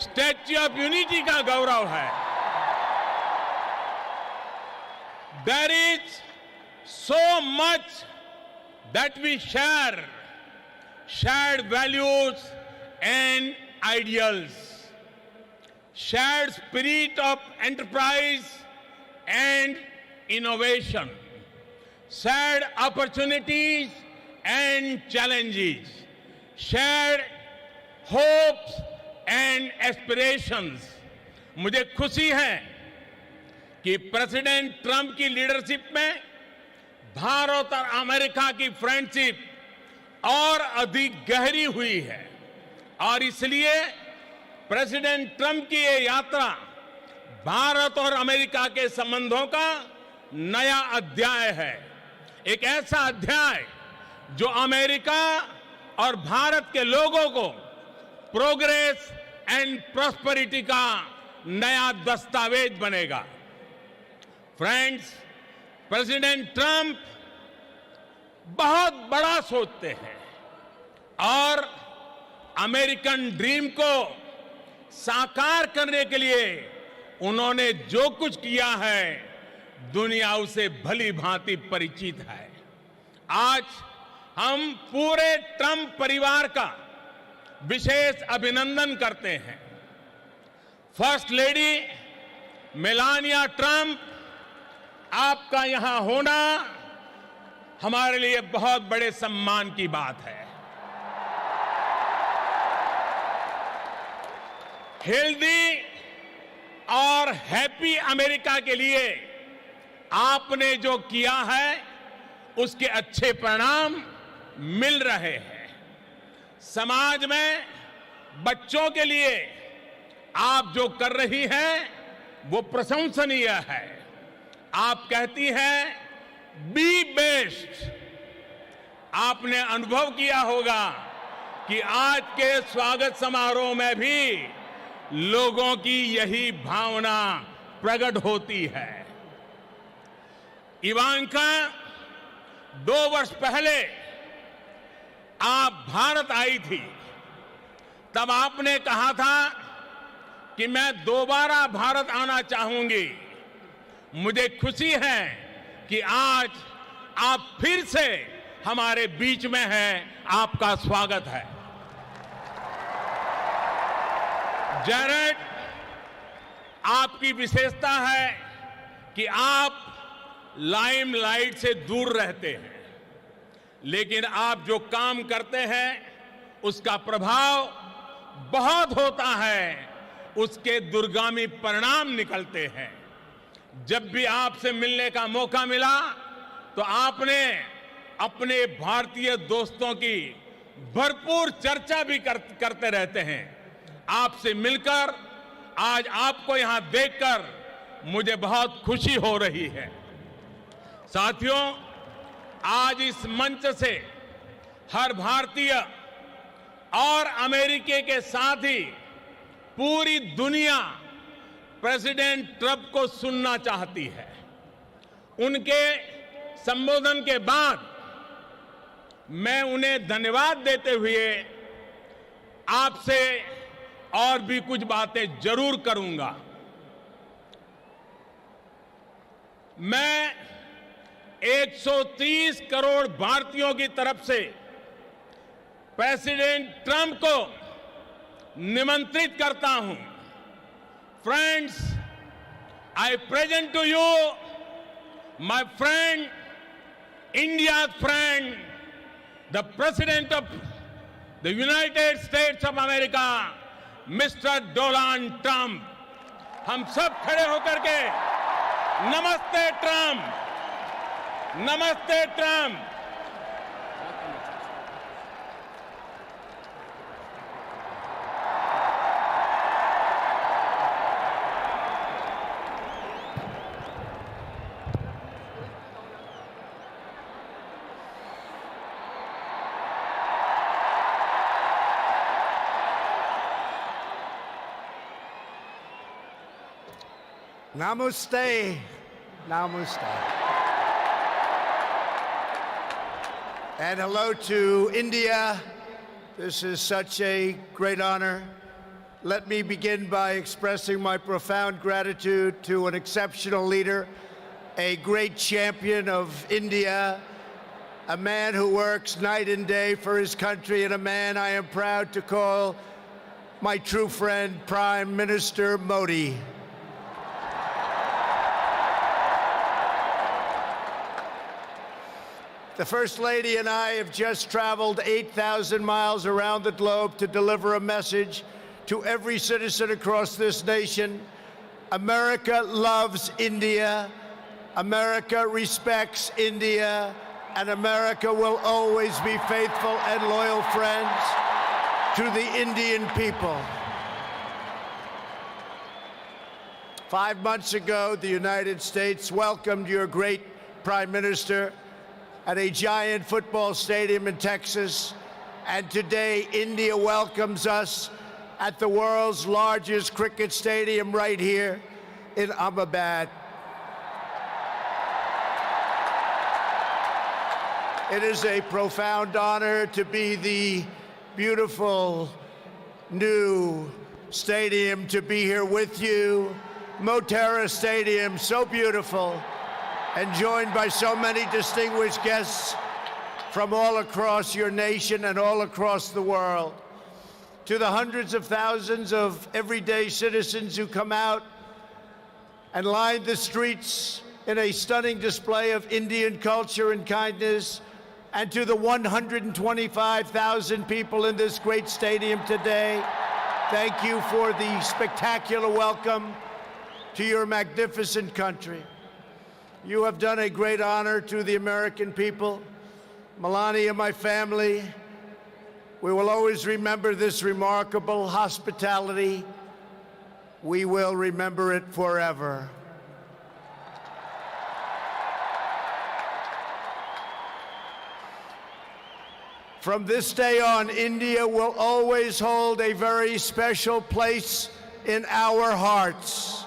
स्टैच्यू ऑफ यूनिटी का गौरव है। There is so much that we share, shared values and ideals, shared spirit of enterprise and innovation, shared opportunities and challenges, shared hopes and aspirations. मुझे खुशी है कि प्रेसिडेंट ट्रंप की लीडरशिप में भारत और अमेरिका की फ्रेंडशिप और अधिक गहरी हुई है और इसलिए प्रेसिडेंट ट्रंप की ये यात्रा भारत और अमेरिका के संबंधों का नया अध्याय है। एक ऐसा अध्याय जो अमेरिका और भारत के लोगों को प्रोग्रेस एंड प्रॉस्पेरिटी का नया दस्तावेज बनेगा। फ्रेंड्स, प्रेसिडेंट ट्रंप बहुत बड़ा सोचते हैं और अमेरिकन ड्रीम को साकार करने के लिए उन्होंने जो कुछ किया है दुनिया उसे भली भांति परिचित है। आज हम पूरे ट्रंप परिवार का विशेष अभिनंदन करते हैं। फर्स्ट लेडी मेलानिया ट्रंप, आपका यहां होना हमारे लिए बहुत बड़े सम्मान की बात है। हेल्दी और हैप्पी अमेरिका के लिए आपने जो किया है उसके अच्छे परिणाम मिल रहे हैं। समाज में बच्चों के लिए आप जो कर रही हैं वो प्रशंसनीय है। आप कहती हैं बी बेस्ट। आपने अनुभव किया होगा कि आज के स्वागत समारोह में भी लोगों की यही भावना प्रकट होती है। इवांका 2 वर्ष पहले आप भारत आई थी, तब आपने कहा था कि मैं दोबारा भारत आना चाहूंगी। मुझे खुशी है कि आज आप फिर से हमारे बीच में हैं। आपका स्वागत है। जैरेड, आपकी विशेषता है कि आप लाइमलाइट से दूर रहते हैं, लेकिन आप जो काम करते हैं उसका प्रभाव बहुत होता है उसके दुर्गामी परिणाम निकलते हैं। जब भी आपसे मिलने का मौका मिला तो आपने अपने भारतीय दोस्तों की भरपूर चर्चा भी करते रहते हैं। आपसे मिलकर, आज आपको यहां देखकर मुझे बहुत खुशी हो रही है। साथियों, आज इस मंच से हर भारतीय और अमेरिकी के साथ ही पूरी दुनिया प्रेसिडेंट ट्रंप को सुनना चाहती है। उनके संबोधन के बाद मैं उन्हें धन्यवाद देते हुए आपसे और भी कुछ बातें जरूर करूंगा। मैं 130 करोड़ भारतीयों की तरफ से प्रेसिडेंट ट्रंप को निमंत्रित करता हूं। Friends, I present to you my friend, India's friend, the President of the United States of America, Mr. Donald Trump। हम सब खड़े होकर के नमस्ते ट्रंप, नमस्ते Trump. Namaste. Namaste. And hello to India. This is such a great honor. Let me begin by expressing my profound gratitude to an exceptional leader, a great champion of India, a man who works night and day for his country, and a man I am proud to call my true friend, Prime Minister Modi. The First Lady and I have just traveled 8,000 miles around the globe to deliver a message to every citizen across this nation. America loves India, America respects India, and America will always be faithful and loyal friends to the Indian people. 5 months ago, the United States welcomed your great Prime Minister at a giant football stadium in Texas. And today, India welcomes us at the world's largest cricket stadium right here in Ahmedabad. It is a profound honor to be the beautiful new stadium, to be here with you. Motera Stadium, so beautiful, and joined by so many distinguished guests from all across your nation and all across the world. To the hundreds of thousands of everyday citizens who come out and line the streets in a stunning display of Indian culture and kindness, and to the 125,000 people in this great stadium today, thank you for the spectacular welcome to your magnificent country. You have done a great honor to the American people. Melania, my family, we will always remember this remarkable hospitality. We will remember it forever. From this day on, India will always hold a very special place in our hearts.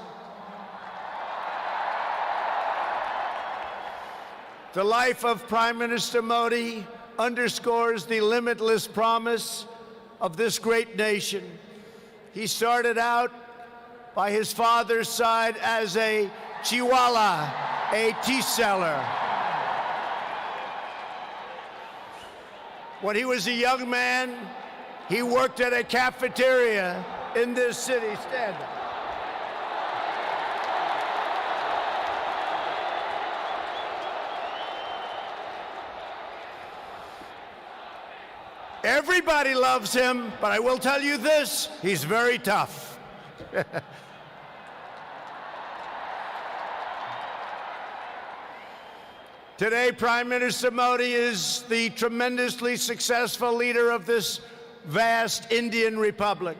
The life of Prime Minister Modi underscores the limitless promise of this great nation. He started out by his father's side as a chiwala, a tea seller. When he was a young man, he worked at a cafeteria in this city. Stand up. Everybody loves him, but I will tell you this, he's very tough. Today, Prime Minister Modi is the tremendously successful leader of this vast Indian Republic.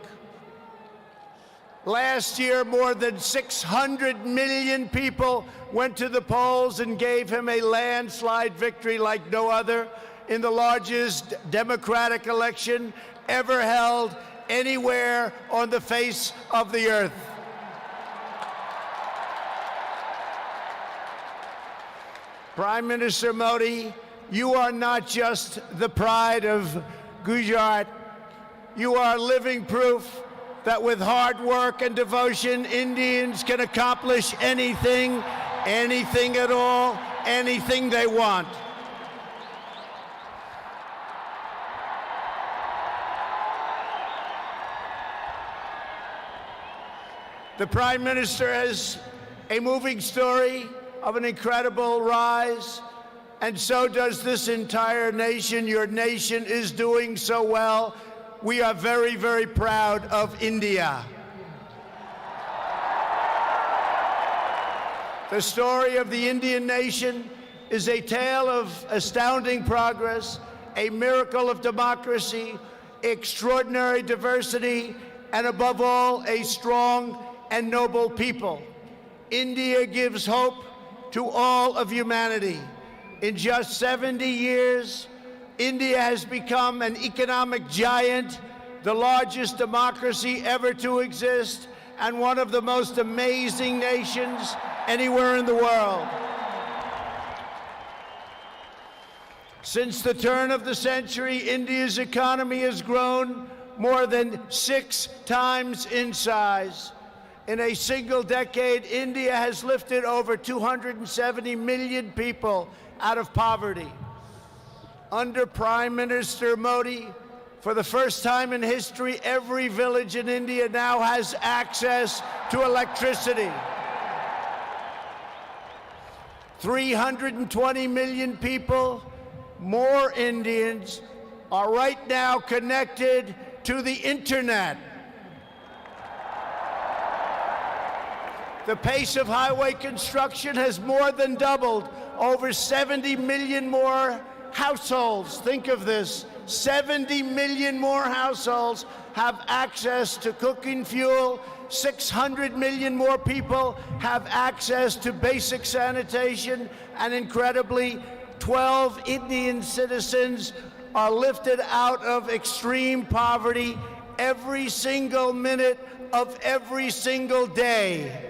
Last year, more than 600 million people went to the polls and gave him a landslide victory like no other in the largest democratic election ever held anywhere on the face of the earth. Prime Minister Modi, you are not just the pride of Gujarat. You are living proof that with hard work and devotion, Indians can accomplish anything, anything at all, anything they want. The Prime Minister has a moving story of an incredible rise, and so does this entire nation. Your nation is doing so well. We are very, very proud of India. The story of the Indian nation is a tale of astounding progress, a miracle of democracy, extraordinary diversity, and above all, a strong and noble people. India gives hope to all of humanity. In just 70 years, India has become an economic giant, the largest democracy ever to exist, and one of the most amazing nations anywhere in the world. Since the turn of the century, India's economy has grown more than 6 times in size. In a single decade, India has lifted over 270 million people out of poverty. Under Prime Minister Modi, for the first time in history, every village in India now has access to electricity. 320 million people, more Indians, are right now connected to the internet. The pace of highway construction has more than doubled. Over 70 million more households, think of this, 70 million more households have access to cooking fuel. 600 million more people have access to basic sanitation. And incredibly, 12 Indian citizens are lifted out of extreme poverty every single minute of every single day.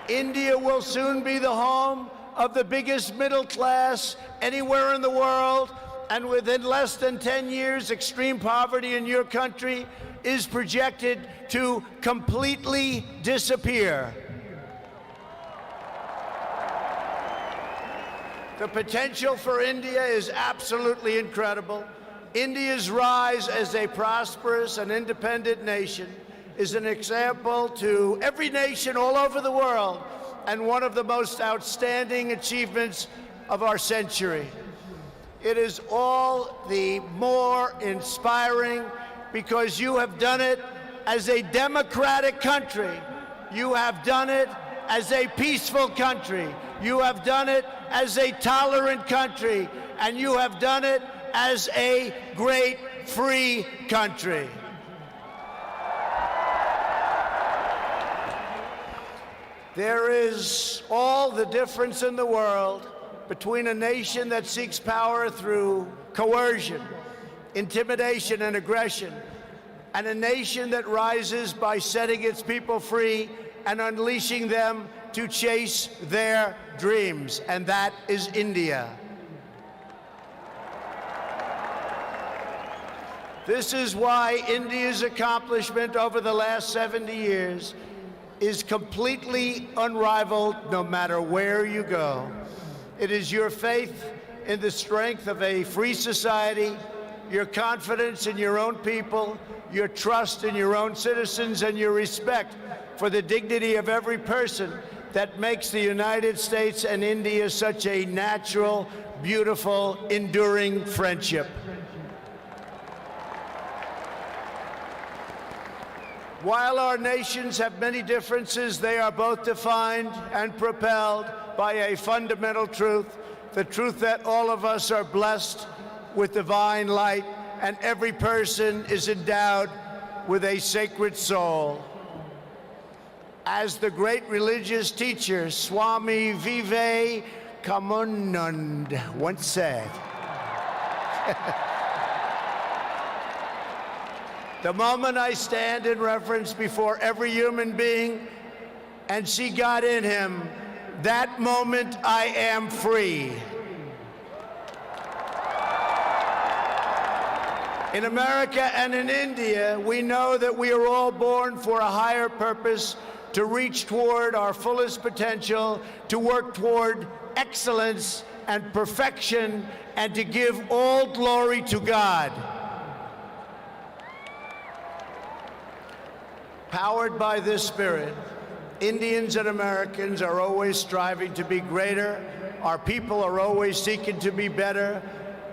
India will soon be the home of the biggest middle class anywhere in the world, and within less than 10 years, extreme poverty in your country is projected to completely disappear. The potential for India is absolutely incredible. India's rise as a prosperous and independent nation is an example to every nation all over the world, and one of the most outstanding achievements of our century. It is all the more inspiring because you have done it as a democratic country. You have done it as a peaceful country. You have done it as a tolerant country. And you have done it as a great free country. There is all the difference in the world between a nation that seeks power through coercion, intimidation, and aggression, and a nation that rises by setting its people free and unleashing them to chase their dreams, and that is India. This is why India's accomplishment over the last 70 years is completely unrivaled no matter where you go. It is your faith in the strength of a free society, your confidence in your own people, your trust in your own citizens, and your respect for the dignity of every person that makes the United States and India such a natural, beautiful, enduring friendship. While our nations have many differences, they are both defined and propelled by a fundamental truth, the truth that all of us are blessed with divine light and every person is endowed with a sacred soul. As the great religious teacher Swami Vivekananda once said, the moment I stand in reverence before every human being and see God in him, that moment I am free. In America and in India, we know that we are all born for a higher purpose, to reach toward our fullest potential, to work toward excellence and perfection, and to give all glory to God. Powered by this spirit, Indians and Americans are always striving to be greater. Our people are always seeking to be better.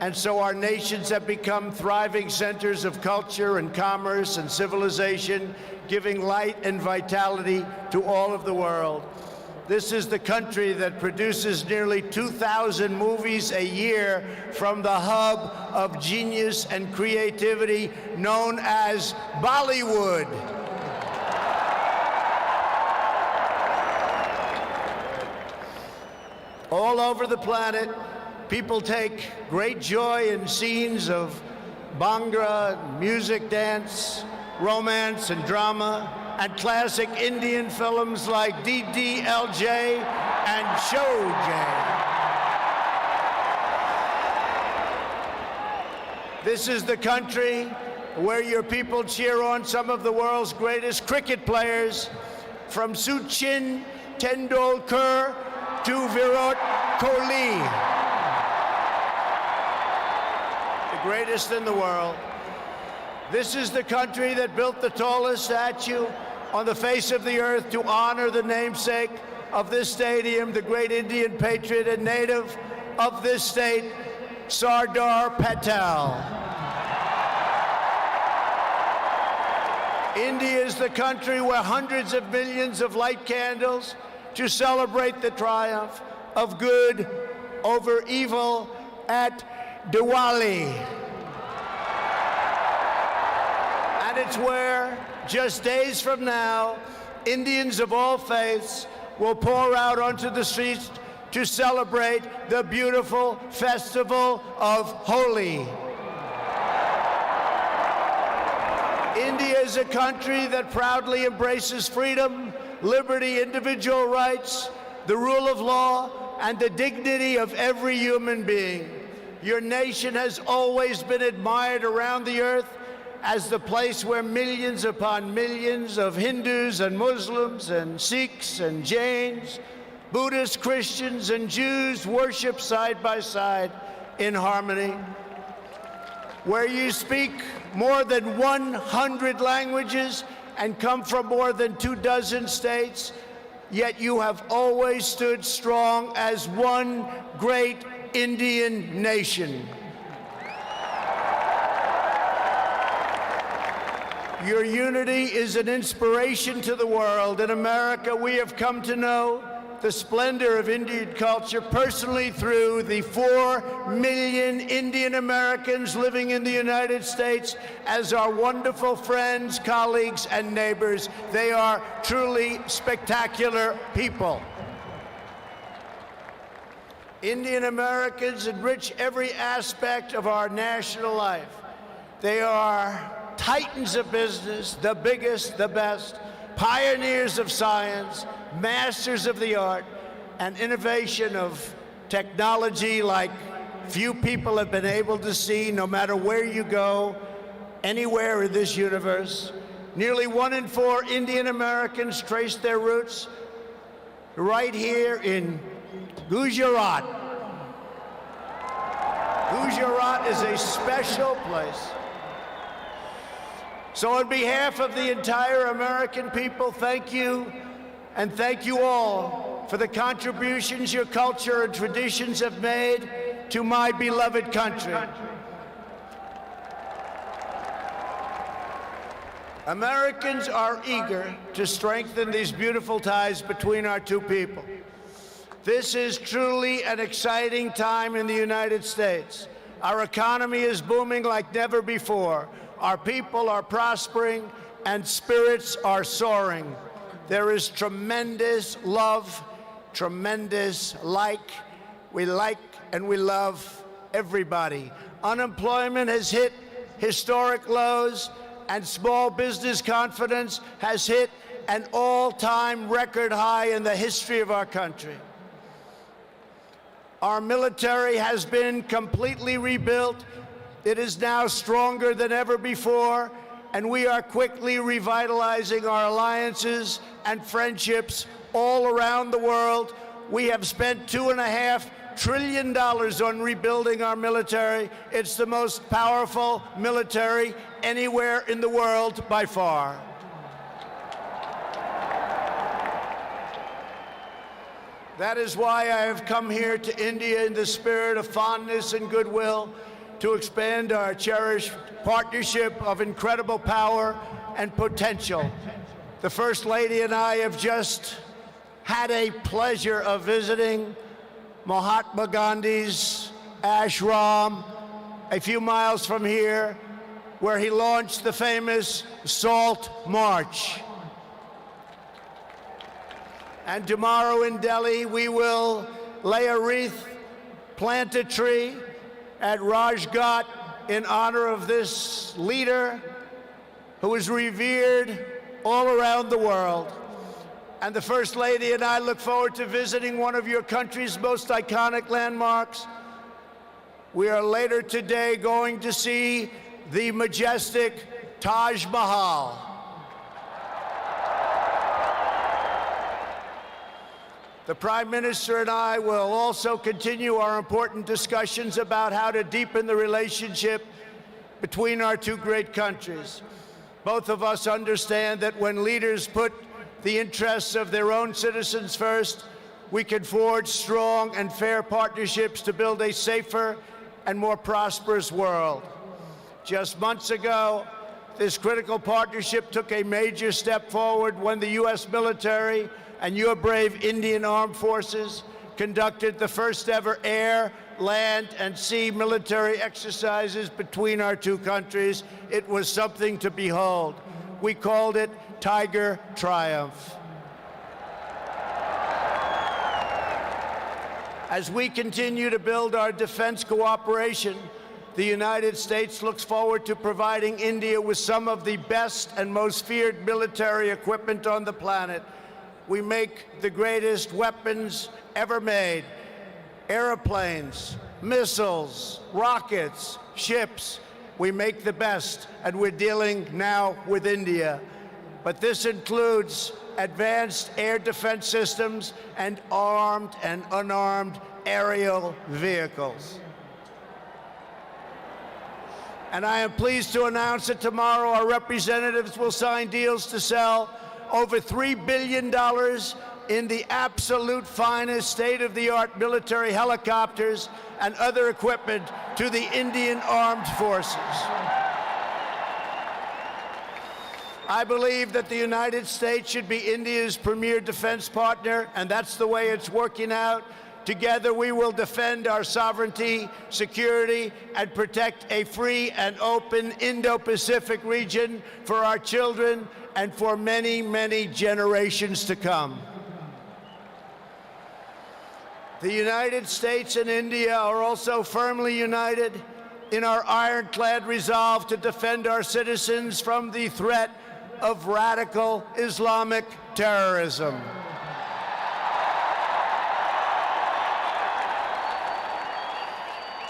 And so our nations have become thriving centers of culture and commerce and civilization, giving light and vitality to all of the world. This is the country that produces nearly 2,000 movies a year from the hub of genius and creativity known as Bollywood. All over the planet, people take great joy in scenes of Bhangra, music, dance, romance, and drama, and classic Indian films like DDLJ and Showjay. This is the country where your people cheer on some of the world's greatest cricket players, from Sachin Tendulkar to Virat Kohli, the greatest in the world. This is the country that built the tallest statue on the face of the earth to honor the namesake of this stadium, the great Indian patriot and native of this state, Sardar Patel. India is the country where hundreds of millions of light candles to celebrate the triumph of good over evil at Diwali. And it's where, just days from now, Indians of all faiths will pour out onto the streets to celebrate the beautiful festival of Holi. India is a country that proudly embraces freedom, liberty, individual rights, the rule of law, and the dignity of every human being. Your nation has always been admired around the earth as the place where millions upon millions of Hindus and Muslims and Sikhs and Jains, Buddhists, Christians, and Jews worship side by side in harmony. Where you speak more than 100 languages and come from more than 24 states, yet you have always stood strong as one great Indian nation. Your unity is an inspiration to the world. In America, we have come to know the splendor of Indian culture personally through the 4 million Indian Americans living in the United States as our wonderful friends, colleagues, and neighbors. They are truly spectacular people. Indian Americans enrich every aspect of our national life. They are titans of business, the biggest, the best, pioneers of science, masters of the art, and innovation of technology like few people have been able to see, no matter where you go, anywhere in this universe. Nearly 1 in 4 Indian Americans trace their roots right here in Gujarat. Gujarat is a special place. So on behalf of the entire American people, thank you, and thank you all for the contributions your culture and traditions have made to my beloved country. Americans are eager to strengthen these beautiful ties between our two people. This is truly an exciting time in the United States. Our economy is booming like never before. Our people are prospering and spirits are soaring. There is tremendous love, tremendous like. We like and we love everybody. Unemployment has hit historic lows, and small business confidence has hit an all-time record high in the history of our country. Our military has been completely rebuilt. It is now stronger than ever before, and we are quickly revitalizing our alliances and friendships all around the world. We have spent $2.5 trillion on rebuilding our military. It's the most powerful military anywhere in the world by far. That is why I have come here to India in the spirit of fondness and goodwill to expand our cherished partnership of incredible power and potential. The First Lady and I have just had a pleasure of visiting Mahatma Gandhi's ashram a few miles from here, where he launched the famous Salt March. And tomorrow in Delhi, we will lay a wreath, plant a tree at Rajghat in honor of this leader who is revered all around the world. And the First Lady and I look forward to visiting one of your country's most iconic landmarks. We are later today going to see the majestic Taj Mahal. The Prime Minister and I will also continue our important discussions about how to deepen the relationship between our two great countries. Both of us understand that when leaders put the interests of their own citizens first, we can forge strong and fair partnerships to build a safer and more prosperous world. Just months ago, this critical partnership took a major step forward when the U.S. military and your brave Indian Armed Forces conducted the first ever air, land, and sea military exercises between our two countries. It was something to behold. We called it Tiger Triumph. As we continue to build our defense cooperation, the United States looks forward to providing India with some of the best and most feared military equipment on the planet. We make the greatest weapons ever made: airplanes, missiles, rockets, ships. We make the best, and we're dealing now with India. But this includes advanced air defense systems and armed and unarmed aerial vehicles. And I am pleased to announce that tomorrow our representatives will sign deals to sell over $3 billion in the absolute finest state-of-the-art military helicopters and other equipment to the Indian Armed Forces. I believe that the United States should be India's premier defense partner, and that's the way it's working out. Together, we will defend our sovereignty, security, and protect a free and open Indo-Pacific region for our children and for many, many generations to come. The United States and India are also firmly united in our ironclad resolve to defend our citizens from the threat of radical Islamic terrorism.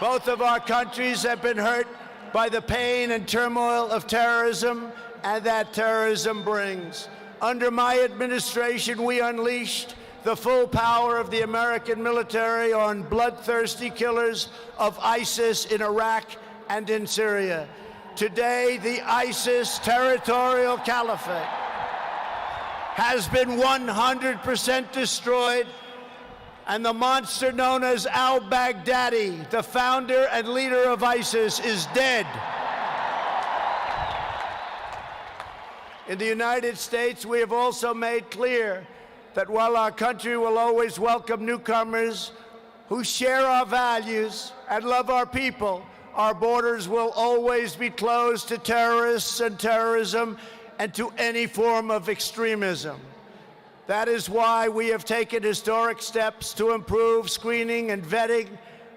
Both of our countries have been hurt by the pain and turmoil of terrorism and that terrorism brings. Under my administration, we unleashed the full power of the American military on bloodthirsty killers of ISIS in Iraq and in Syria. Today, the ISIS territorial caliphate has been 100% destroyed, and the monster known as al-Baghdadi, the founder and leader of ISIS, is dead. In the United States, we have also made clear that while our country will always welcome newcomers who share our values and love our people, our borders will always be closed to terrorists and terrorism and to any form of extremism. That is why we have taken historic steps to improve screening and vetting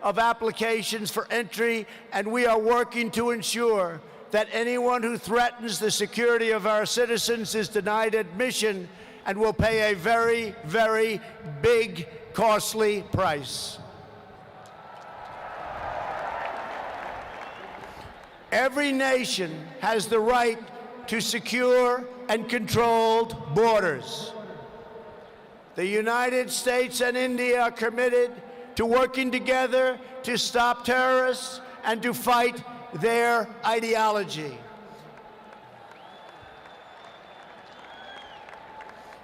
of applications for entry, and we are working to ensure that anyone who threatens the security of our citizens is denied admission and will pay a very, very big, costly price. Every nation has the right to secure and controlled borders. The United States and India are committed to working together to stop terrorists and to fight their ideology.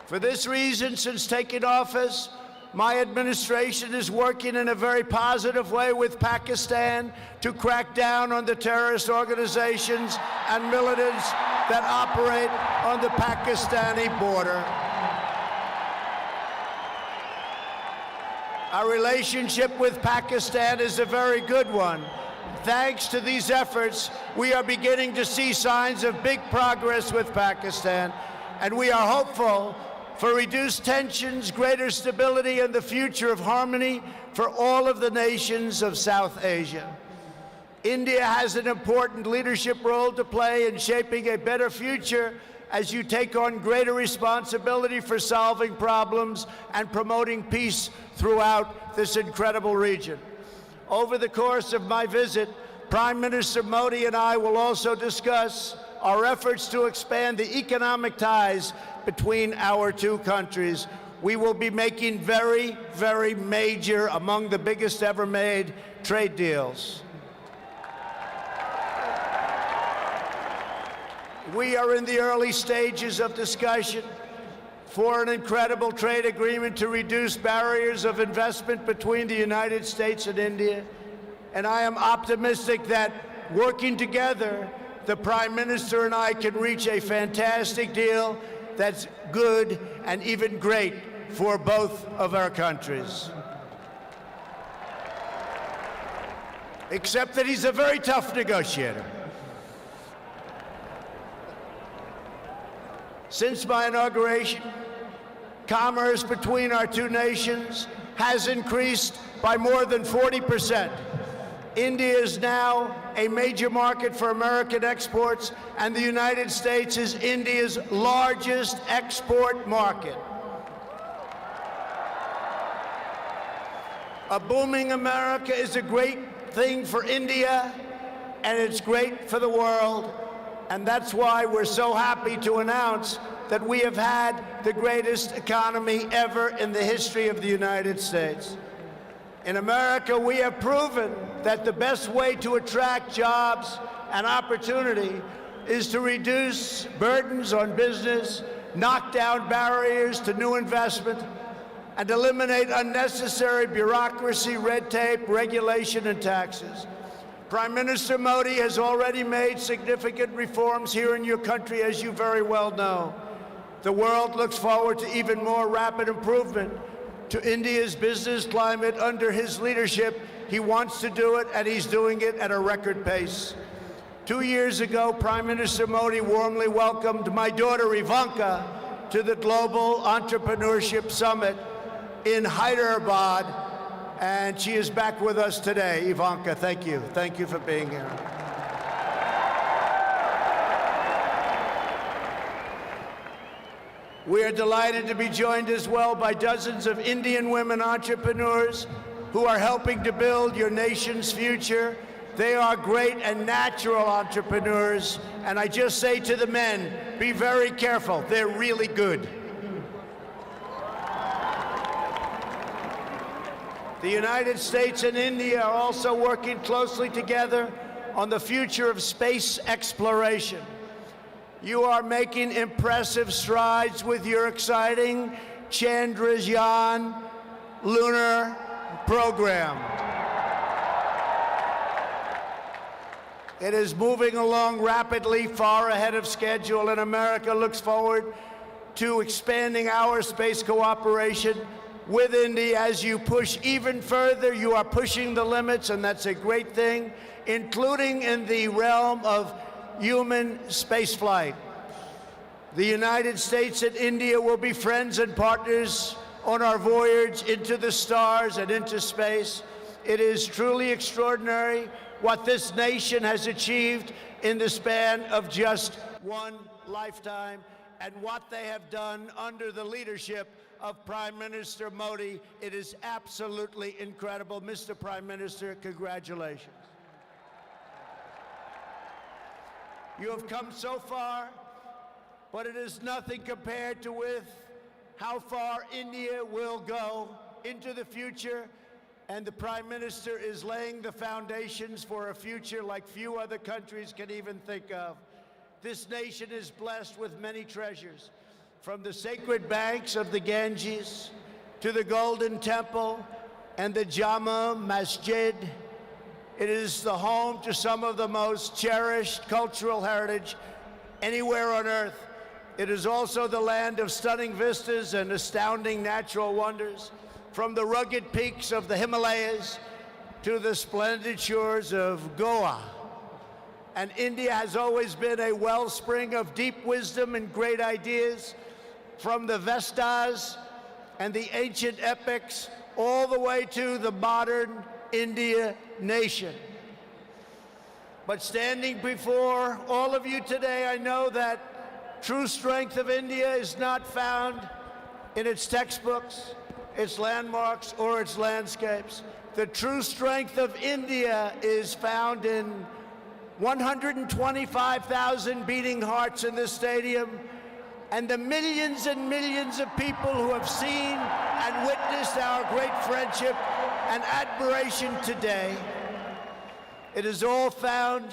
For this reason, since taking office, my administration is working in a very positive way with Pakistan to crack down on the terrorist organizations and militants that operate on the Pakistani border. Our relationship with Pakistan is a very good one. Thanks to these efforts, we are beginning to see signs of big progress with Pakistan, and we are hopeful for reduced tensions, greater stability, and the future of harmony for all of the nations of South Asia. India has an important leadership role to play in shaping a better future as you take on greater responsibility for solving problems and promoting peace throughout this incredible region. Over the course of my visit, Prime Minister Modi and I will also discuss our efforts to expand the economic ties between our two countries. We will be making very, very major, among the biggest ever made, trade deals. We are in the early stages of discussion for an incredible trade agreement to reduce barriers of investment between the United States and India. And I am optimistic that working together, the Prime Minister and I can reach a fantastic deal that's good and even great for both of our countries. Except that he's a very tough negotiator. Since my inauguration, commerce between our two nations has increased by more than 40%. India is now a major market for American exports, and the United States is India's largest export market. A booming America is a great thing for India, and it's great for the world. And that's why we're so happy to announce that we have had the greatest economy ever in the history of the United States. In America, we have proven that the best way to attract jobs and opportunity is to reduce burdens on business, knock down barriers to new investment, and eliminate unnecessary bureaucracy, red tape, regulation, and taxes. Prime Minister Modi has already made significant reforms here in your country, as you very well know. The world looks forward to even more rapid improvement to India's business climate under his leadership. He wants to do it, and he's doing it at a record pace. 2 years ago, Prime Minister Modi warmly welcomed my daughter Ivanka to the Global Entrepreneurship Summit in Hyderabad, and she is back with us today. Ivanka, thank you. Thank you for being here. We are delighted to be joined as well by dozens of Indian women entrepreneurs who are helping to build your nation's future. They are great and natural entrepreneurs, and I just say to the men, be very careful. They're really good. The United States and India are also working closely together on the future of space exploration. You are making impressive strides with your exciting Chandrayaan lunar program. It is moving along rapidly, far ahead of schedule, and America looks forward to expanding our space cooperation with India. As you push even further, you are pushing the limits, and that's a great thing, including in the realm of human spaceflight. The United States and India will be friends and partners on our voyage into the stars and into space. It is truly extraordinary what this nation has achieved in the span of just one lifetime, and what they have done under the leadership of Prime Minister Modi. It is absolutely incredible. Mr. Prime Minister, congratulations. You have come so far, but it is nothing compared to with how far India will go into the future. And the Prime Minister is laying the foundations for a future like few other countries can even think of. This nation is blessed with many treasures, from the sacred banks of the Ganges to the Golden Temple and the Jama Masjid. It is the home to some of the most cherished cultural heritage anywhere on earth. It is also the land of stunning vistas and astounding natural wonders, from the rugged peaks of the Himalayas to the splendid shores of Goa. And India has always been a wellspring of deep wisdom and great ideas, from the Vestas and the ancient epics all the way to the modern India nation. But standing before all of you today, I know that true strength of India is not found in its textbooks, its landmarks, or its landscapes. The true strength of India is found in 125,000 beating hearts in this stadium, and the millions and millions of people who have seen and witnessed our great friendship and admiration today. It is all found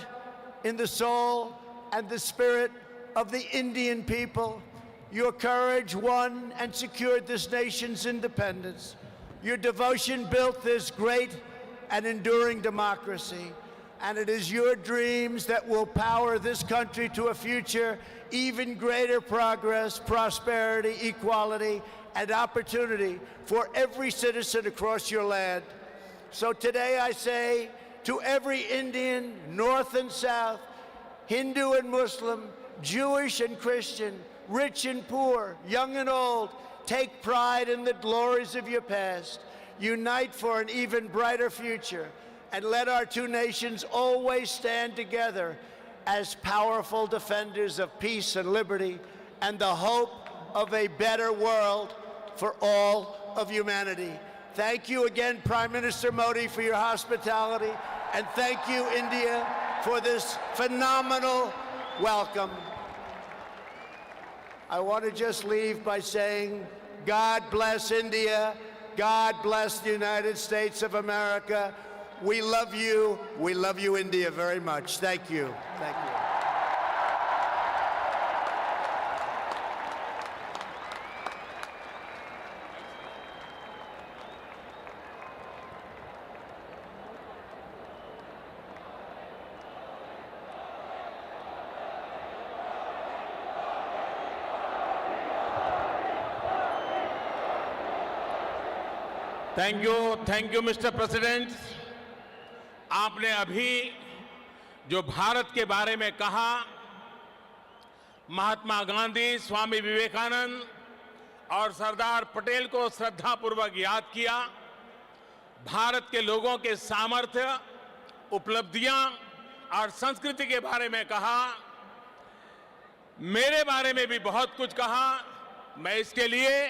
in the soul and the spirit of the Indian people. Your courage won and secured this nation's independence. Your devotion built this great and enduring democracy. And it is your dreams that will power this country to a future, even greater progress, prosperity, equality, and opportunity for every citizen across your land. So today I say to every Indian, North and South, Hindu and Muslim, Jewish and Christian, rich and poor, young and old, take pride in the glories of your past. Unite for an even brighter future, and let our two nations always stand together as powerful defenders of peace and liberty and the hope of a better world for all of humanity. Thank you again, Prime Minister Modi, for your hospitality, and thank you, India, for this phenomenal welcome. I want to just leave by saying, God bless India, God bless the United States of America. We love you, India, very much. Thank you. Thank you. Thank you mister president. आपने अभी जो भारत के बारे में कहा, महात्मा गांधी, स्वामी विवेकानंद और सरदार पटेल को श्रद्धापूर्वक याद किया। भारत के लोगों के सामर्थ्य, उपलब्धियां और संस्कृति के बारे में कहा। मेरे बारे में भी बहुत कुछ कहा। मैं इसके लिए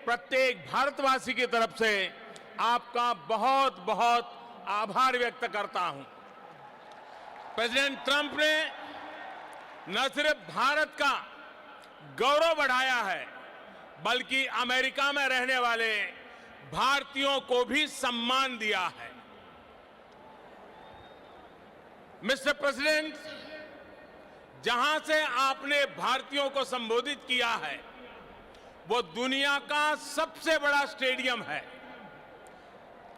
प्रत्येक भारतवासी की तरफ से आपका बहुत बहुत आभार व्यक्त करता हूं। प्रेसिडेंट ट्रंप ने न सिर्फ भारत का गौरव बढ़ाया है, बल्कि अमेरिका में रहने वाले भारतीयों को भी सम्मान दिया है। मिस्टर प्रेसिडेंट, जहां से आपने भारतीयों को संबोधित किया है, वो दुनिया का सबसे बड़ा स्टेडियम है।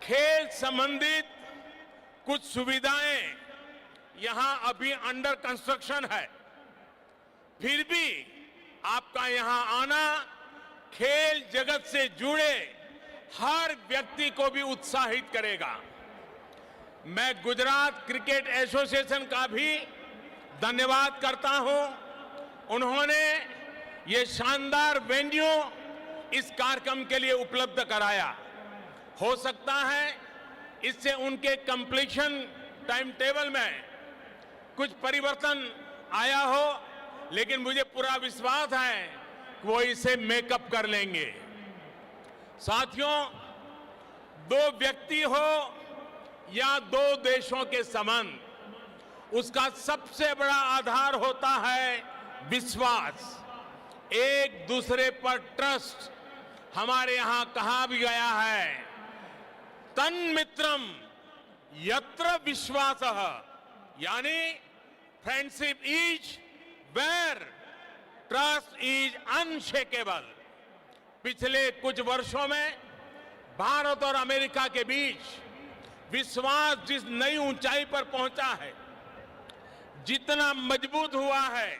खेल संबंधित कुछ सुविधाएं यहां अभी अंडर कंस्ट्रक्शन है, फिर भी आपका यहां आना खेल जगत से जुड़े हर व्यक्ति को भी उत्साहित करेगा। मैं गुजरात क्रिकेट एसोसिएशन का भी धन्यवाद करता हूं। उन्होंने ये शानदार वेन्यू इस कार्यक्रम के लिए उपलब्ध कराया। हो सकता है इससे उनके कंप्लीशन टाइम टेबल में कुछ परिवर्तन आया हो, लेकिन मुझे पूरा विश्वास है कि वो इसे मेकअप कर लेंगे। साथियों, दो व्यक्ति हो या दो देशों के संबंध, उसका सबसे बड़ा आधार होता है विश्वास, एक दूसरे पर ट्रस्ट। हमारे यहां कहा भी गया है, तन्मित्रम यत्र विश्वासः, यानी friendship is where trust is unshakeable. पिछले कुछ वर्षों में भारत और अमेरिका के बीच विश्वास जिस नई ऊंचाई पर पहुंचा है, जितना मजबूत हुआ है,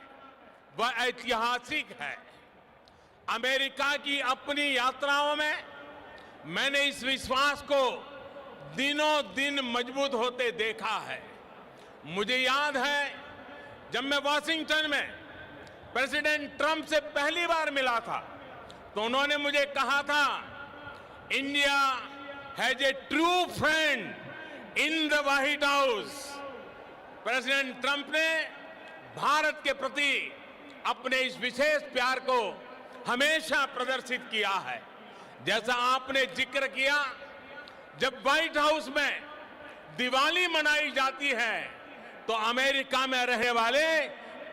वह ऐतिहासिक है। अमेरिका की अपनी यात्राओं में मैंने इस विश्वास को दिनों दिन मजबूत होते देखा है। मुझे याद है जब मैं वॉशिंगटन में प्रेसिडेंट ट्रंप से पहली बार मिला था, तो उन्होंने मुझे कहा था, India has a true friend in the white house. President Trump ने भारत के प्रति अपने इस विशेष प्यार को हमेशा प्रदर्शित किया है। जैसा आपने जिक्र किया, जब व्हाइट हाउस में दिवाली मनाई जाती है, तो अमेरिका में रहने वाले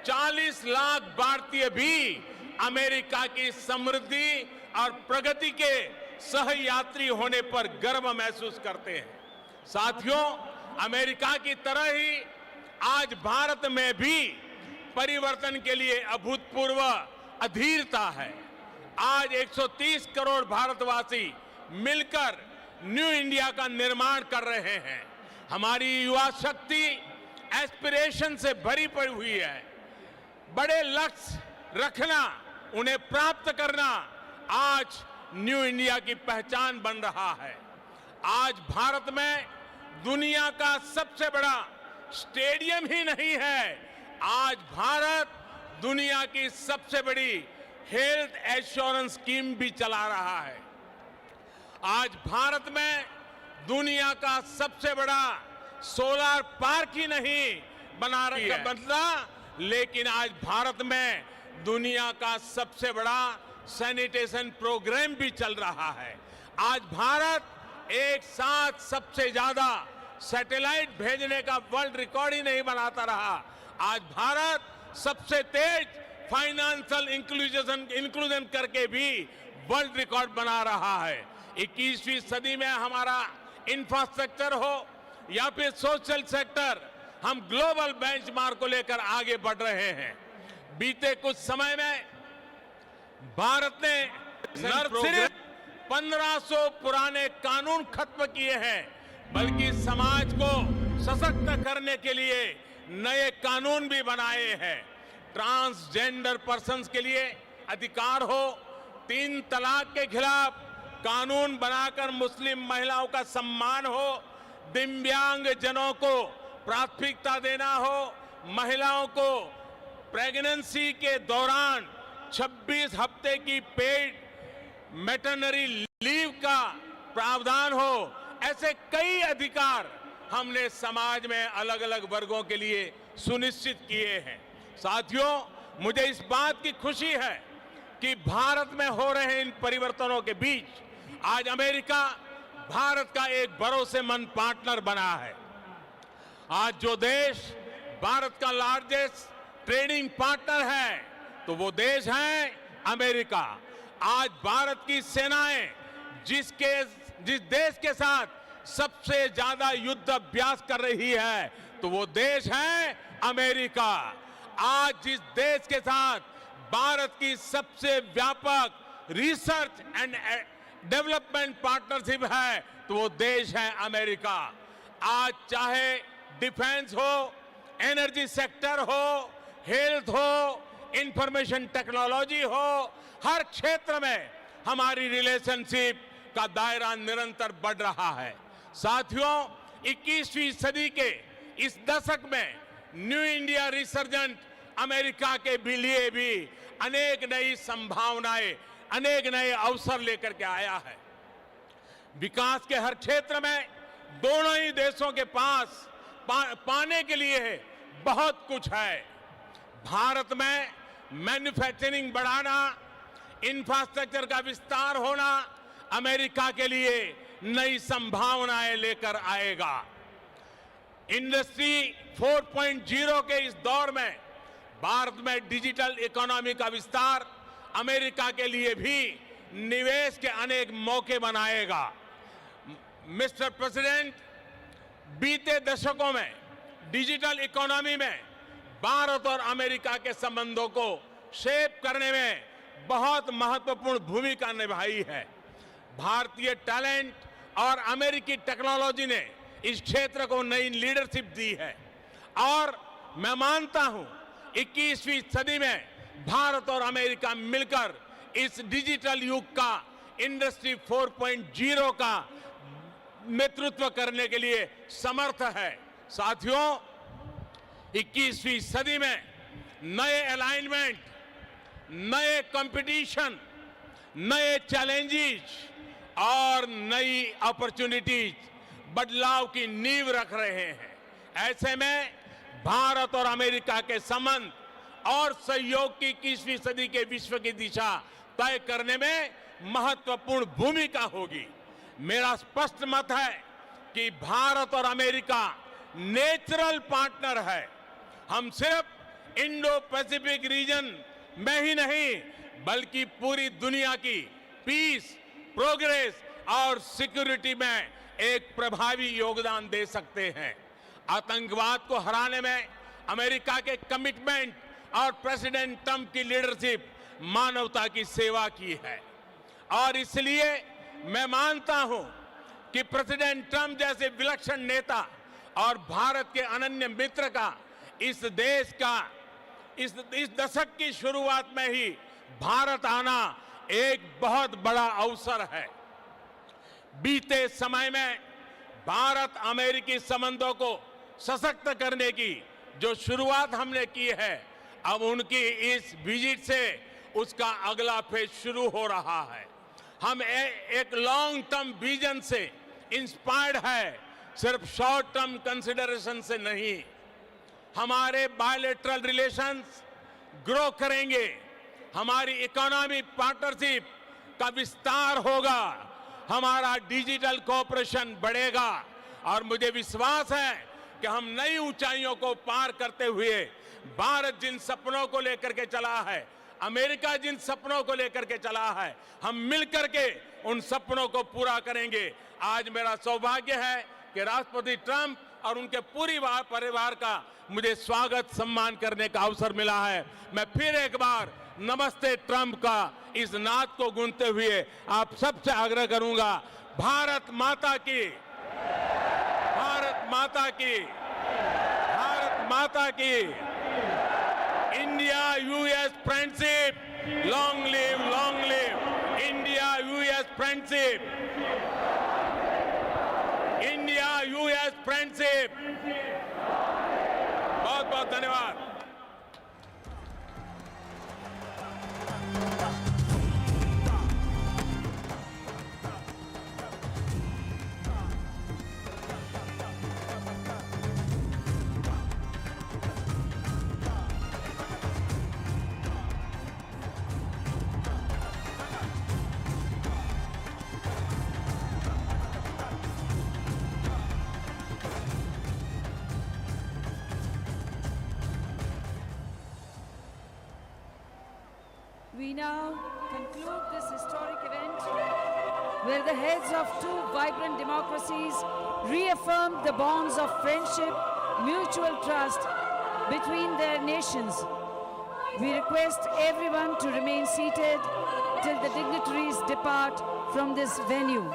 40 लाख भारतीय भी अमेरिका की समृद्धि और प्रगति के सहयात्री होने पर गर्व महसूस करते हैं। साथियों, अमेरिका की तरह ही आज भारत में भी परिवर्तन के लिए अभूतपूर्व अधीरता है। आज 130 करोड़ भारतवासी मिलकर न्यू इंडिया का निर्माण कर रहे हैं। हमारी युवा शक्ति एस्पिरेशन से भरी पड़ी हुई है। बड़े लक्ष्य रखना, उन्हें प्राप्त करना आज न्यू इंडिया की पहचान बन रहा है। आज भारत में दुनिया का सबसे बड़ा स्टेडियम ही नहीं है, आज भारत दुनिया की सबसे बड़ी हेल्थ एश्योरेंस स्कीम भी चला रहा है। आज भारत में दुनिया का सबसे बड़ा सोलर पार्क ही नहीं बना रहा बदला, लेकिन आज भारत में दुनिया का सबसे बड़ा सैनिटेशन प्रोग्राम भी चल रहा है। आज भारत एक साथ सबसे ज्यादा सैटेलाइट भेजने का वर्ल्ड रिकॉर्ड ही नहीं बनाता रहा, आज भारत सबसे तेज फाइनेंशियल इंक्लूजन करके भी वर्ल्ड रिकॉर्ड बना रहा है। 21वीं सदी में हमारा इंफ्रास्ट्रक्चर हो या फिर सोशल सेक्टर, हम ग्लोबल बेंचमार्क को लेकर आगे बढ़ रहे हैं। बीते कुछ समय में भारत ने न सिर्फ 1500 पुराने कानून खत्म किए हैं, बल्कि समाज को सशक्त करने के लिए नए कानून भी बनाए हैं। ट्रांसजेंडर पर्सन्स के लिए अधिकार हो, 3 तलाक के खिलाफ कानून बनाकर मुस्लिम महिलाओं का सम्मान हो, दिव्यांग जनों को प्राथमिकता देना हो, महिलाओं को प्रेगनेंसी के दौरान 26 हफ्ते की पेड मैटरनिटी लीव का प्रावधान हो, ऐसे कई अधिकार हमने समाज में अलग अलग वर्गों के लिए सुनिश्चित किए हैं। साथियों, मुझे इस बात की खुशी है कि भारत में हो रहे इन परिवर्तनों के बीच आज अमेरिका भारत का एक भरोसेमंद पार्टनर बना है। आज जो देश भारत का लार्जेस्ट ट्रेडिंग पार्टनर है, तो वो देश है अमेरिका। आज भारत की सेनाएं जिस देश के साथ सबसे ज्यादा युद्ध अभ्यास कर रही है, तो वो देश है अमेरिका। आज जिस देश के साथ भारत की सबसे व्यापक रिसर्च एंड डेवलपमेंट पार्टनरशिप है, तो वो देश है अमेरिका। आज चाहे डिफेंस हो, एनर्जी सेक्टर हो, हेल्थ हो, इंफॉर्मेशन टेक्नोलॉजी हो, हर क्षेत्र में हमारी रिलेशनशिप का दायरा निरंतर बढ़ रहा है। साथियों, 21वीं सदी के इस दशक में न्यू इंडिया रिसर्जेंट अमेरिका के लिए भी अनेक नई संभावनाएं, अनेक नए अवसर लेकर के आया है। विकास के हर क्षेत्र में दोनों ही देशों के पास पाने के लिए बहुत कुछ है। भारत में मैन्युफैक्चरिंग बढ़ाना, इंफ्रास्ट्रक्चर का विस्तार होना अमेरिका के लिए नई संभावनाएं लेकर आएगा। इंडस्ट्री 4.0 के इस दौर में भारत में डिजिटल इकोनॉमी का विस्तार अमेरिका के लिए भी निवेश के अनेक मौके बनाएगा। मिस्टर प्रेसिडेंट, बीते दशकों में डिजिटल इकोनॉमी में भारत और अमेरिका के संबंधों को शेप करने में बहुत महत्वपूर्ण भूमिका निभाई है। भारतीय टैलेंट और अमेरिकी टेक्नोलॉजी ने इस क्षेत्र को नई लीडरशिप दी है और मैं मानता हूं 21वीं सदी में भारत और अमेरिका मिलकर इस डिजिटल युग का इंडस्ट्री 4.0 का नेतृत्व करने के लिए समर्थ है। साथियों, 21वीं सदी में नए अलाइनमेंट, नए कंपटीशन, नए चैलेंजेस और नई अपॉर्चुनिटीज बदलाव की नींव रख रहे हैं। ऐसे में भारत और अमेरिका के संबंध और सहयोग की 21वीं सदी के विश्व की दिशा तय करने में महत्वपूर्ण भूमिका होगी। मेरा स्पष्ट मत है कि भारत और अमेरिका नेचुरल पार्टनर है। हम सिर्फ इंडो पैसिफिक रीजन में ही नहीं बल्कि पूरी दुनिया की पीस, प्रोग्रेस और सिक्योरिटी में एक प्रभावी योगदान दे सकते हैं। आतंकवाद को हराने में अमेरिका के कमिटमेंट और प्रेसिडेंट ट्रंप की लीडरशिप मानवता की सेवा की है और इसलिए मैं मानता हूं कि प्रेसिडेंट ट्रंप जैसे विलक्षण नेता और भारत के अनन्य मित्र का इस देश का इस दशक की शुरुआत में ही भारत आना एक बहुत बड़ा अवसर है। बीते समय में भारत अमेरिकी संबंधों को सशक्त करने की जो शुरुआत हमने की है, अब उनकी इस विजिट से उसका अगला फेज शुरू हो रहा है। हम एक लॉन्ग टर्म विजन से इंस्पायर्ड है, सिर्फ शॉर्ट टर्म कंसिडरेशन से नहीं। हमारे बायलैटरल रिलेशंस ग्रो करेंगे, हमारी इकोनॉमिक पार्टनरशिप का विस्तार होगा, हमारा डिजिटल कोऑपरेशन बढ़ेगा और मुझे विश्वास है कि हम नई ऊंचाइयों को पार करते हुए भारत जिन सपनों को लेकर के चला है, अमेरिका जिन सपनों को लेकर के चला है, हम मिलकर के उन सपनों को पूरा करेंगे। आज मेरा सौभाग्य है कि राष्ट्रपति ट्रंप और उनके पूरी परिवार का मुझे स्वागत सम्मान करने का अवसर मिला है। मैं फिर एक बार नमस्ते ट्रंप का इस नाद को गूंजते हुए आप सबसे आग्रह करूंगा, भारत माता की, भारत माता की, भारत माता की। India US friendship, long live India US friendship, India US friendship. बहुत बहुत धन्यवाद। We now conclude this historic event where the heads of two vibrant democracies reaffirmed the bonds of friendship, mutual trust between their nations. We request everyone to remain seated till the dignitaries depart from this venue.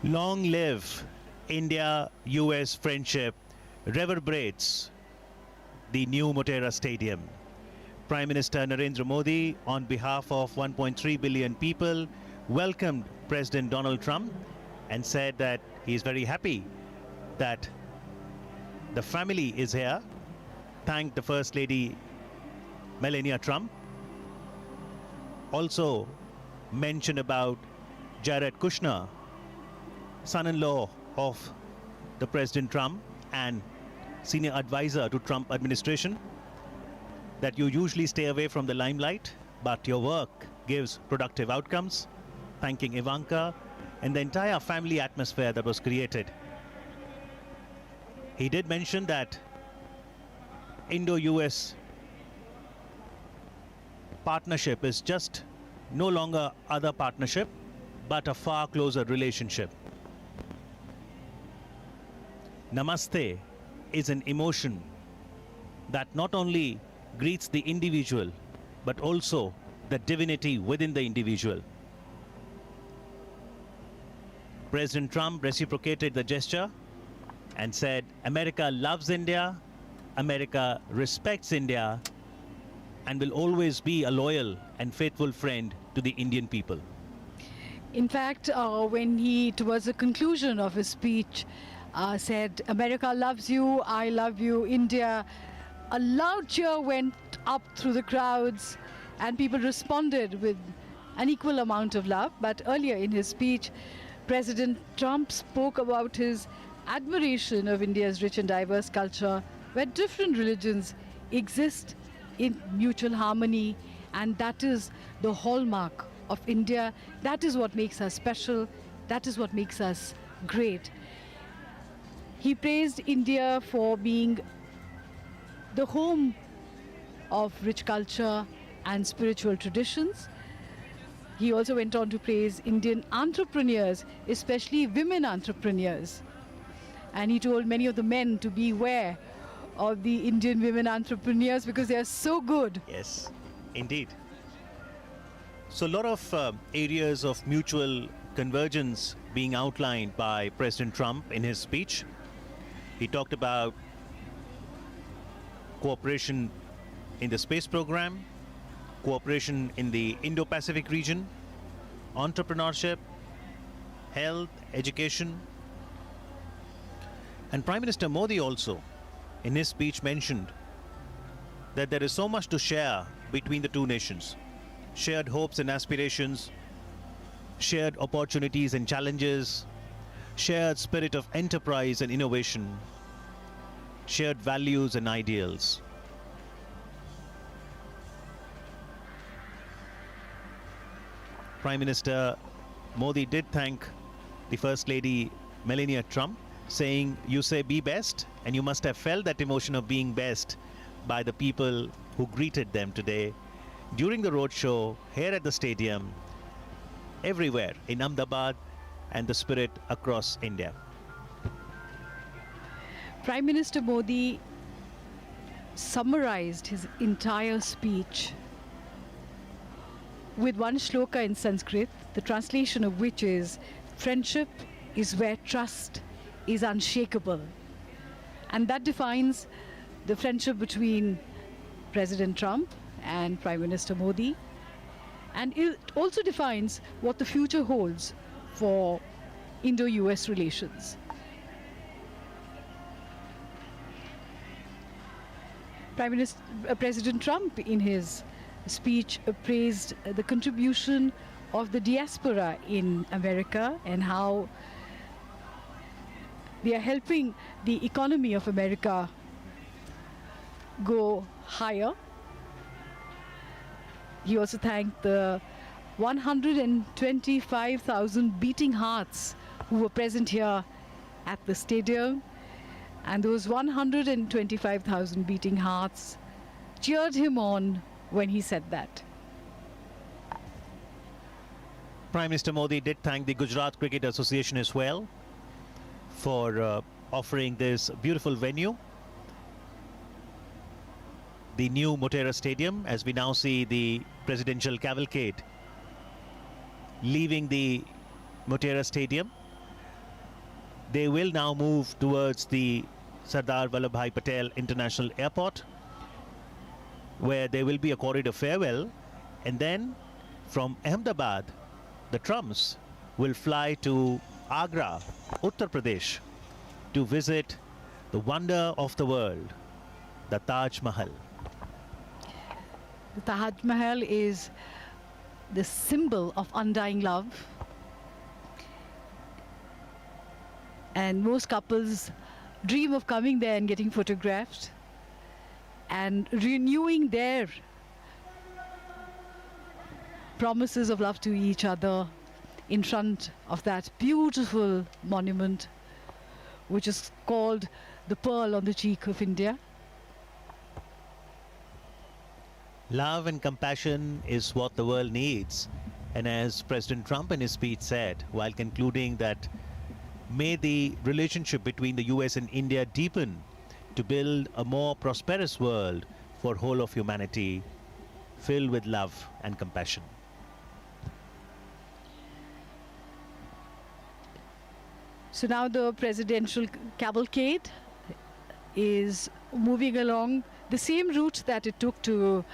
Long live India-US friendship reverberates the new Motera Stadium. Prime Minister Narendra Modi, on behalf of 1.3 billion people, welcomed President Donald Trump and said that he is very happy that the family is here. Thanked the First Lady Melania Trump. Also mentioned about Jared Kushner, son-in-law of the President Trump and senior advisor to Trump administration, that you usually stay away from the limelight, but your work gives productive outcomes. Thanking Ivanka and the entire family atmosphere that was created. He did mention that Indo-US partnership is just no longer other partnership, but a far closer relationship. Namaste is an emotion that not only greets the individual, but also the divinity within the individual. President Trump reciprocated the gesture and said, America loves India, America respects India, and will always be a loyal and faithful friend to the Indian people. In fact, when he, towards the conclusion of his speech, said, America loves you, I love you, India, a loud cheer went up through the crowds and people responded with an equal amount of love. But earlier in his speech, President Trump spoke about his admiration of India's rich and diverse culture, where different religions exist in mutual harmony, and that is the hallmark of India. That is what makes us special. That is what makes us great. He praised India for being the home of rich culture and spiritual traditions. He also went on to praise Indian entrepreneurs, especially women entrepreneurs. And he told many of the men to beware of the Indian women entrepreneurs because they are so good. Yes, indeed. So a lot of areas of mutual convergence being outlined by President Trump in his speech. He talked about cooperation in the space program, cooperation in the Indo-Pacific region, entrepreneurship, health, education. And Prime Minister Modi also, in his speech, mentioned that there is so much to share between the two nations. Shared hopes and aspirations, shared opportunities and challenges, shared spirit of enterprise and innovation, shared values and ideals. Prime Minister Modi did thank the First Lady Melania Trump, saying, you say be best, and you must have felt that emotion of being best by the people who greeted them today during the roadshow here at the stadium, everywhere in Ahmedabad, and the spirit across India. Prime Minister Modi summarized his entire speech with one shloka in Sanskrit, the translation of which is, friendship is where trust is unshakable. And that defines the friendship between President Trump and Prime Minister Modi. And it also defines what the future holds for Indo-US relations. President Trump, in his speech, praised the contribution of the diaspora in America and how they are helping the economy of America go higher. He also thanked the 125,000 beating hearts who were present here at the stadium. And those 125,000 beating hearts cheered him on when he said that. Prime Minister Modi did thank the Gujarat Cricket Association as well for offering this beautiful venue. The new Motera Stadium, as we now see the presidential cavalcade leaving the Motera Stadium They will now move towards the Sardar Vallabhbhai Patel International Airport, where there will be a corridor farewell, and then from Ahmedabad, the Trumps will fly to Agra, Uttar Pradesh, to visit the wonder of the world, the Taj Mahal. The Taj Mahal is the symbol of undying love. And most couples dream of coming there and getting photographed and renewing their promises of love to each other in front of that beautiful monument, which is called the Pearl on the Cheek of India. Love and compassion is what the world needs. And as President Trump in his speech said, while concluding that may the relationship between the US and India deepen to build a more prosperous world for whole of humanity, filled with love and compassion. So now the presidential cavalcade is moving along the same route that it took to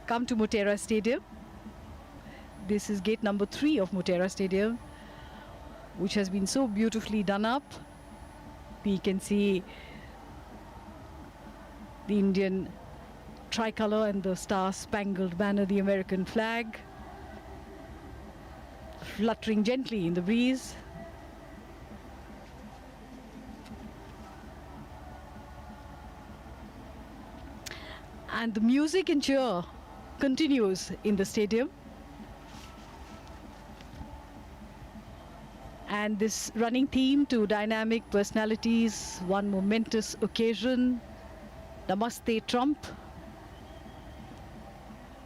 come to Motera Stadium. This is gate number 3 of Motera Stadium, which has been so beautifully done up. We can see the Indian tricolor and the star-spangled banner, the American flag, fluttering gently in the breeze. And the music and cheer continues in the stadium. And this running theme to dynamic personalities, one momentous occasion, Namaste Trump.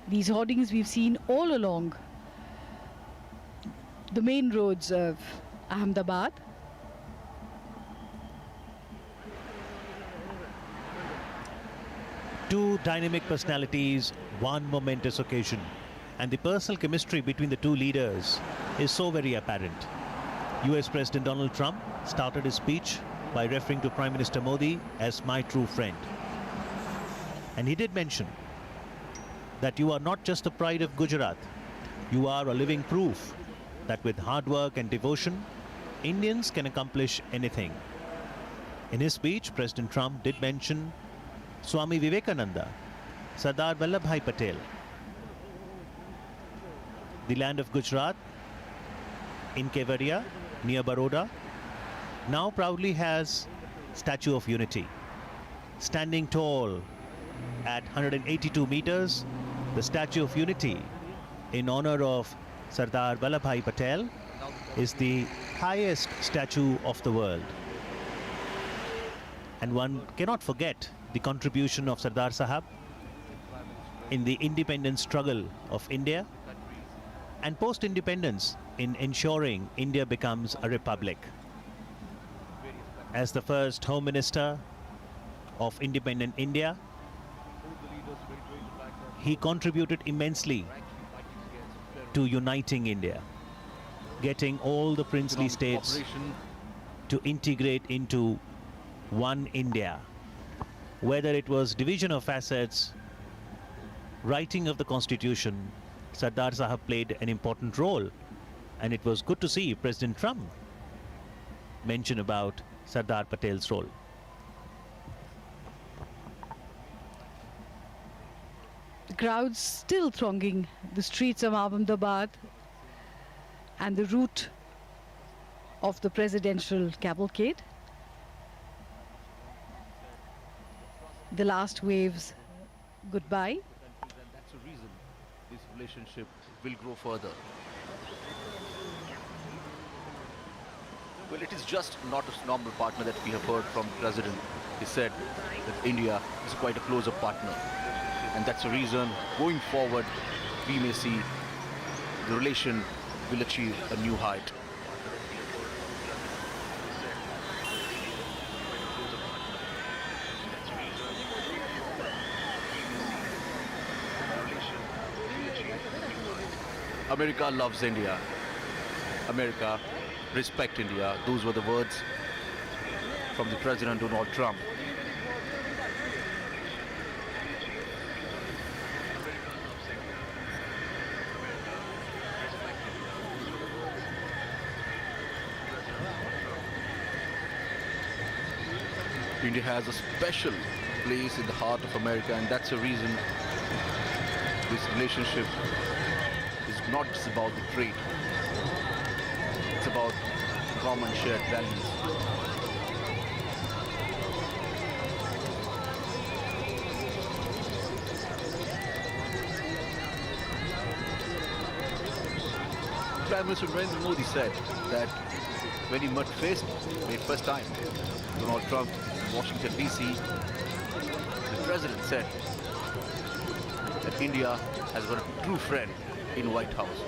These hoardings we've seen all along the main roads of Ahmedabad. Two dynamic personalities, one momentous occasion. And the personal chemistry between the two leaders is so very apparent. US President Donald Trump started his speech by referring to Prime Minister Modi as my true friend. And he did mention that you are not just the pride of Gujarat, you are a living proof that with hard work and devotion, Indians can accomplish anything. In his speech, President Trump did mention Swami Vivekananda, Sardar Vallabhbhai Patel. The land of Gujarat in Kevadia, near Baroda, now proudly has Statue of Unity. Standing tall at 182 meters, the Statue of Unity in honor of Sardar Vallabhbhai Patel is the highest statue of the world. And one cannot forget the contribution of Sardar Sahab in the independence struggle of India and post-independence in ensuring India becomes a republic. As the first Home Minister of independent India, he contributed immensely to uniting India, getting all the princely states to integrate into one India. Whether it was division of assets, writing of the constitution, Sardar Sahab played an important role. And it was good to see President Trump mention about Sardar Patel's role. The crowds still thronging the streets of Ahmedabad and the route of the presidential cavalcade. The last waves goodbye. And that's the reason this relationship will grow further. Well, it is just not a normal partner that we have heard from the President. He said that India is quite a closer partner. And that's the reason, going forward, we may see the relation will achieve a new height. America loves India. America respect India. Those were the words from the President Donald Trump. India has a special place in the heart of America, and that's the reason this relationship is not just about the trade. It's about common shared values. Prime Minister Narendra Modi said that when he met faced the first time Donald Trump in Washington DC, the president said that India has got a true friend in White House.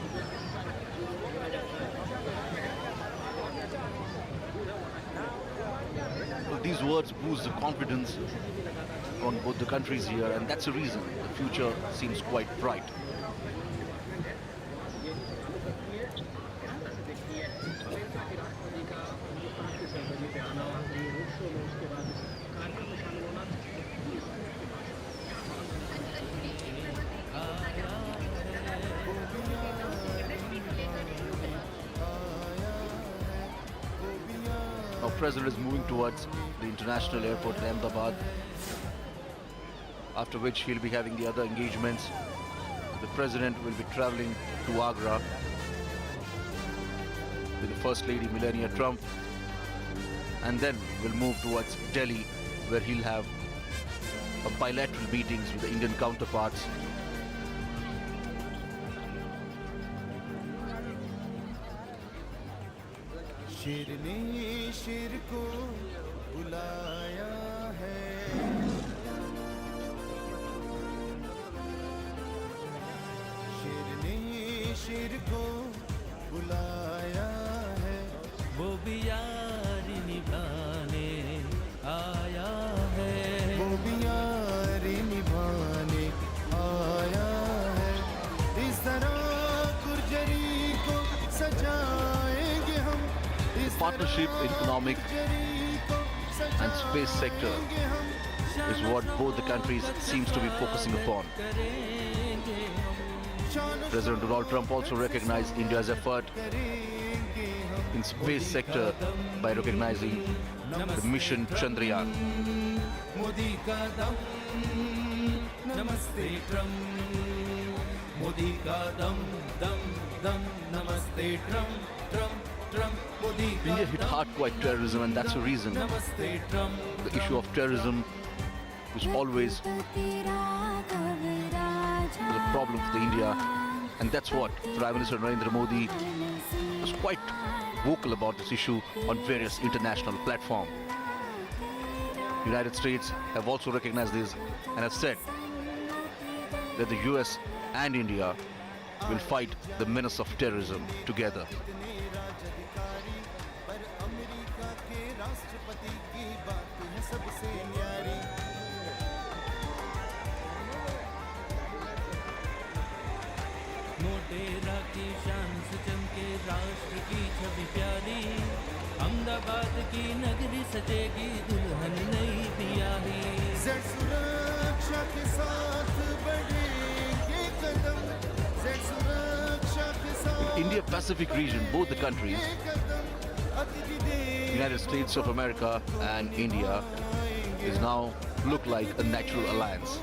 Well, these words boost the confidence on both the countries here, and that's the reason the future seems quite bright. Our president is moving towards the international airport in Ahmedabad, after which he'll be having the other engagements. The president will be traveling to Agra with the First Lady Melania Trump, and then will move towards Delhi, where he'll have bilateral meetings with the Indian counterparts. शेर ने शेर को बुलाया है, शेर ने शेर को बुलाया है, वो भी यारी निभाने आया है, वो भी यारी निभाने आया है। इस तरह गुर्जरी को सजाएंगे हम। Partnership in economic and space sector is what both the countries seems to be focusing upon. President Donald Trump also recognized India's effort in space sector by recognizing the mission Chandrayaan. Modi का दम नमस्ते Trump, Modi का दम दम दम नमस्ते Trump Trump Trump. India hit hard quite terrorism, and that's the reason the issue of terrorism was always a problem for India, and that's what Prime Minister Narendra Modi was quite vocal about this issue on various international platforms. United States have also recognized this and have said that the US and India will fight the menace of terrorism together. Motera की शान से चमके राष्ट्र की छवि प्यारी, अहमदाबाद की नगरी सजेगी दुल्हन नई बियाही। सुरक्षा के साथ बढ़ेंगे कदम, सुरक्षा के साथ। India-Pacific region, both the countries, United States of America and India, is now look like a natural alliance.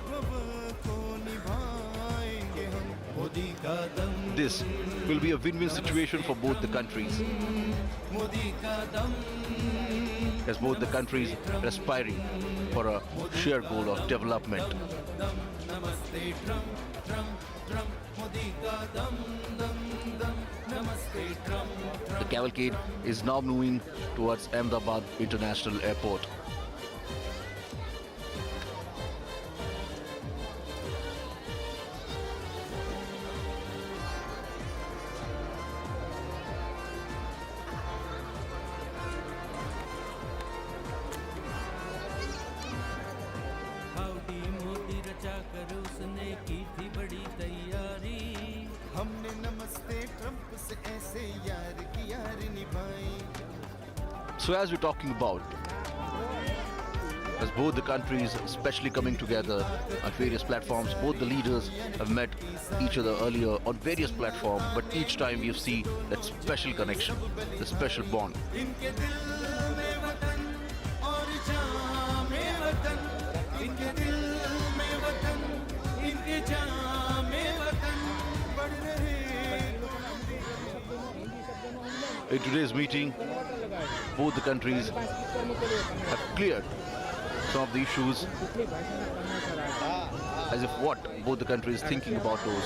This will be a win-win situation for both the countries, as both the countries are aspiring for a shared goal of development. The cavalcade is now moving towards Ahmedabad International Airport. Howdy Modi रचा कर उसने की थी बड़ी तैयारी, हमने नमस्ते Trump से ऐसे यार की यार निभाई। So as we're talking about as both the countries especially coming together on various platforms. Both the leaders have met each other earlier on various platforms, but each time you see that special connection, the special bond. इनके दिल में वतन और जान में वतन इनके दिल में वतन इनके जान में वतन बढ़ रहे In today's meeting, both the countries have cleared some of the issues, as if what both the countries thinking about those.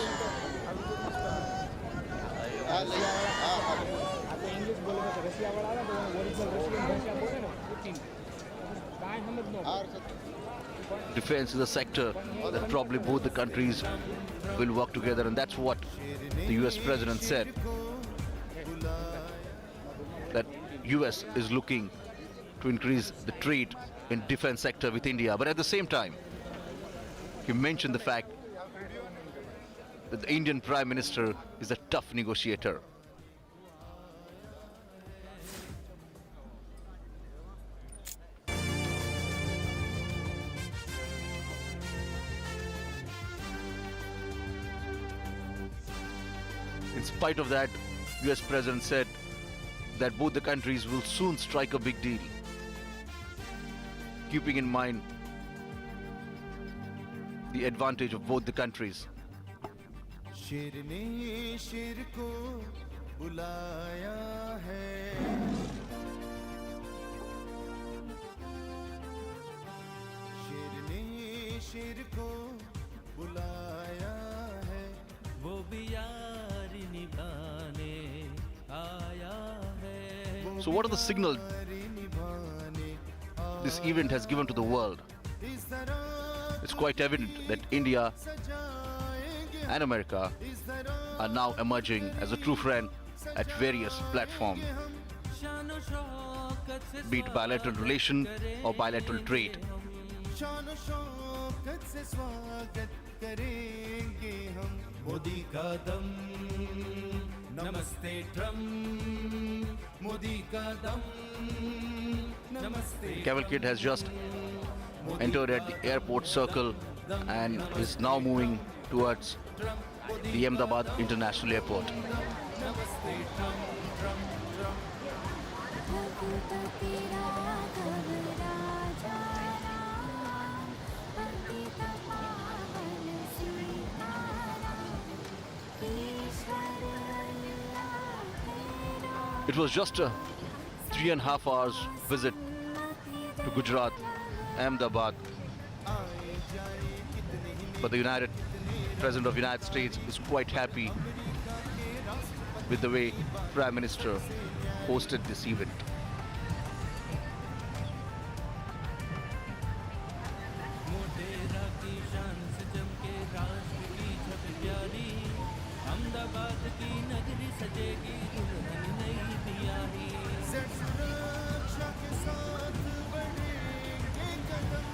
Defense is a sector that probably both the countries will work together, and that's what the US President said, that US is looking to increase the trade in defense sector with India. But at the same time, he mentioned the fact that the Indian Prime Minister is a tough negotiator. In spite of that, US President said that both the countries will soon strike a big deal, keeping in mind the advantage of both the countries. शेर ने शेर को बुलाया है शेर ने शेर को बुलाया है वो भी यारी निभाने आया है So what are the signals this event has given to the world? It's quite evident that India and America are now emerging as a true friend at various platforms, be it bilateral relation or bilateral trade. शान शौकत से स्वागत करेंगे हम मोदी का दम नमस्ते Trump Modi का दम नमस्ते Cavalcade has just entered at the airport circle and is now moving towards the Ahmedabad International Airport. नमस्ते Trump It was just a 3.5 hours visit to Gujarat, Ahmedabad, but the President of the United States is quite happy with the way Prime Minister hosted this event. Motera की शान से जम के राष्ट्र की छवि प्यारी अहमदाबाद की नगरी सजेगी दुल्हन नई प्यारी सुरक्षा के साथ बढ़ेंगे कदम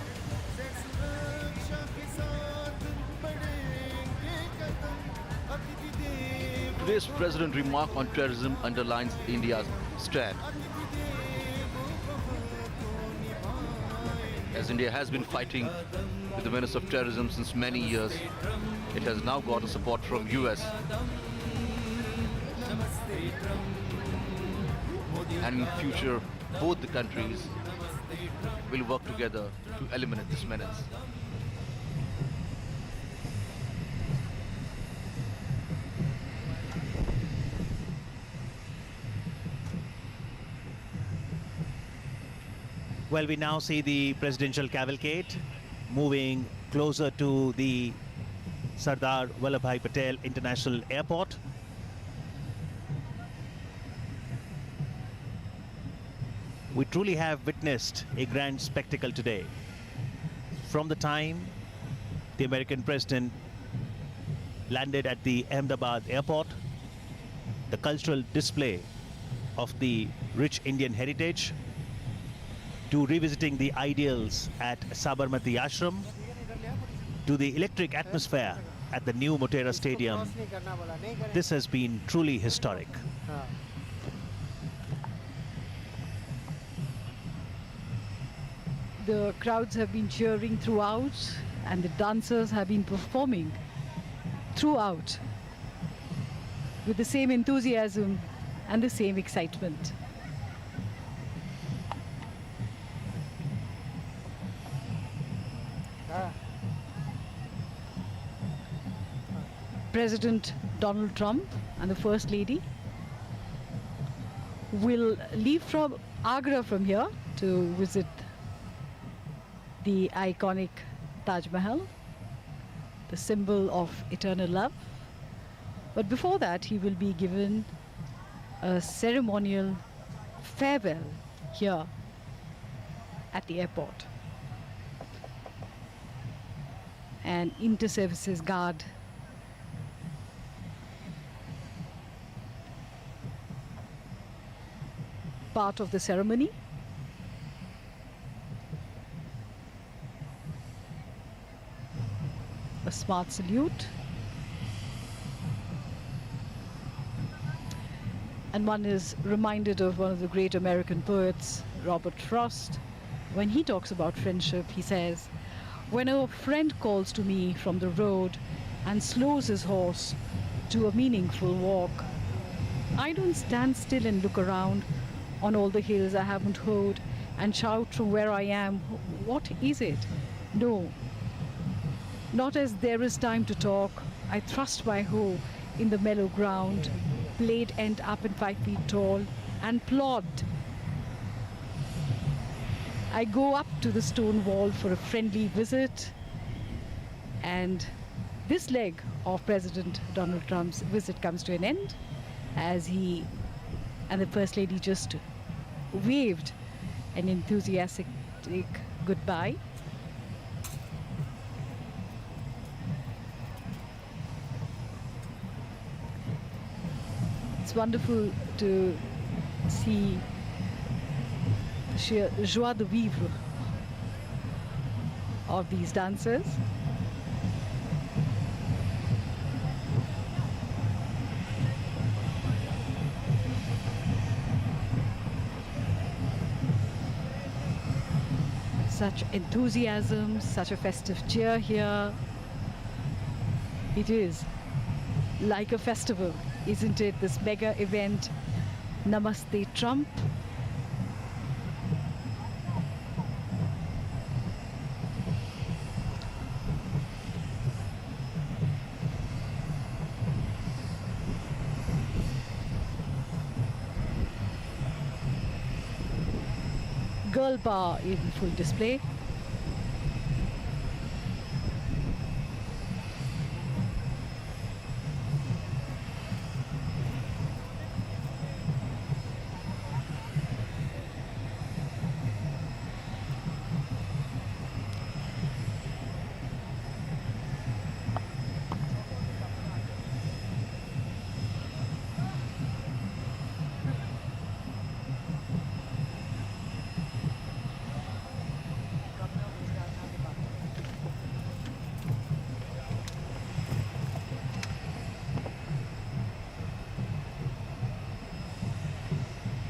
सुरक्षा के साथ बढ़ेंगे कदम अतिथि देव Today's President remark on terrorism underlines India's stand. As India has been fighting with the menace of terrorism since many years, it has now got the support from US. And in future, both the countries will work together to eliminate this menace. Well, we now see the presidential cavalcade moving closer to the Sardar Vallabhbhai Patel International Airport. We truly have witnessed a grand spectacle today. From the time the American president landed at the Ahmedabad airport, the cultural display of the rich Indian heritage, to revisiting the ideals at Sabarmati Ashram, to the electric atmosphere at the new Motera Stadium, this has been truly historic. The crowds have been cheering throughout, and the dancers have been performing throughout with the same enthusiasm and the same excitement. President Donald Trump and the First Lady will leave from Agra from here to visit the iconic Taj Mahal, the symbol of eternal love. But before that, he will be given a ceremonial farewell here at the airport. An inter-services guard part of the ceremony. A smart salute. And one is reminded of one of the great American poets, Robert Frost. When he talks about friendship, he says, "When a friend calls to me from the road and slows his horse to a meaningful walk, I don't stand still and look around on all the hills I haven't heard and shout from where I am, 'What is it?' No, not as there is time to talk. I thrust my hoe in the mellow ground, blade end up and 5 feet tall, and plod. I go up to the stone wall for a friendly visit." And this leg of President Donald Trump's visit comes to an end as he and the First Lady just waved an enthusiastic goodbye. It's wonderful to see the sheer joie de vivre of these dancers. Such enthusiasm, such a festive cheer here. It is like a festival, isn't it? This mega event, Namaste Trump. Girl bar in full display.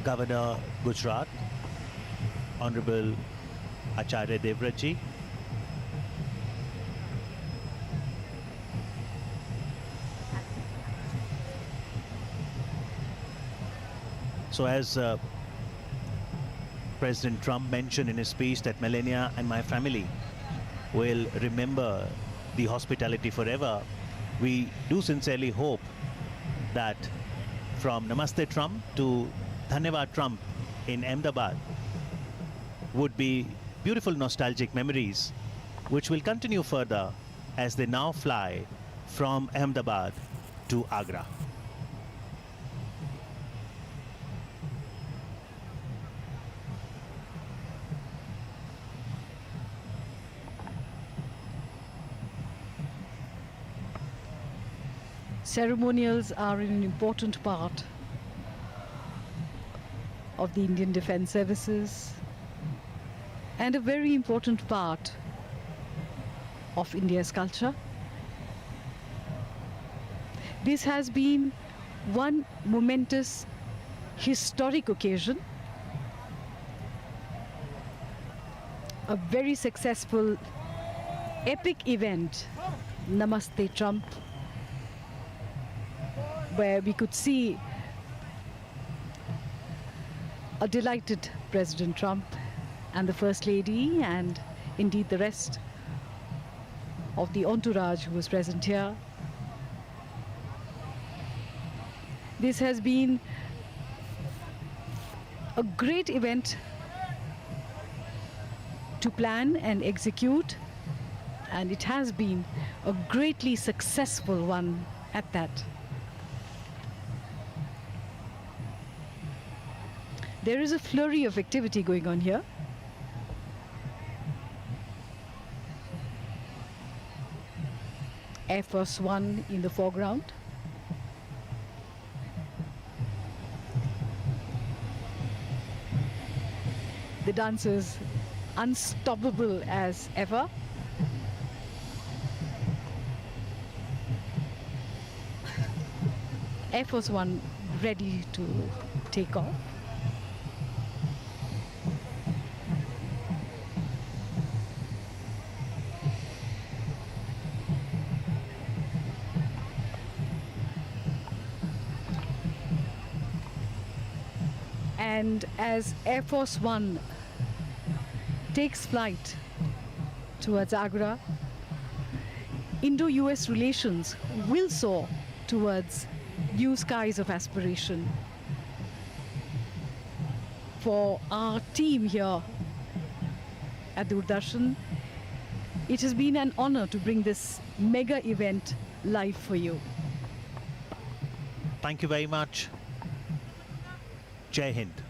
Governor Gujarat, Honorable Acharya Devratji, so as President Trump mentioned in his speech that Melania and my family will remember the hospitality forever, we do sincerely hope that from Namaste Trump to Dhanyavad Trump in Ahmedabad would be beautiful nostalgic memories which will continue further as they now fly from Ahmedabad to Agra. Ceremonials are an important part of the Indian Defence Services and a very important part of India's culture. This has been one momentous historic occasion a very successful, epic event, Namaste Trump, where we could see a delighted President Trump and the First Lady, and indeed the rest of the entourage who was present here. This has been a great event to plan and execute, and it has been a greatly successful one at that. There is a flurry of activity going on here. Air Force One in the foreground. The dancers unstoppable as ever. Air Force One ready to take off. And as Air Force One takes flight towards Agra, Indo-US relations will soar towards new skies of aspiration. For our team here at Doordarshan, it has been an honor to bring this mega event live for you. Thank you very much. Jai Hind.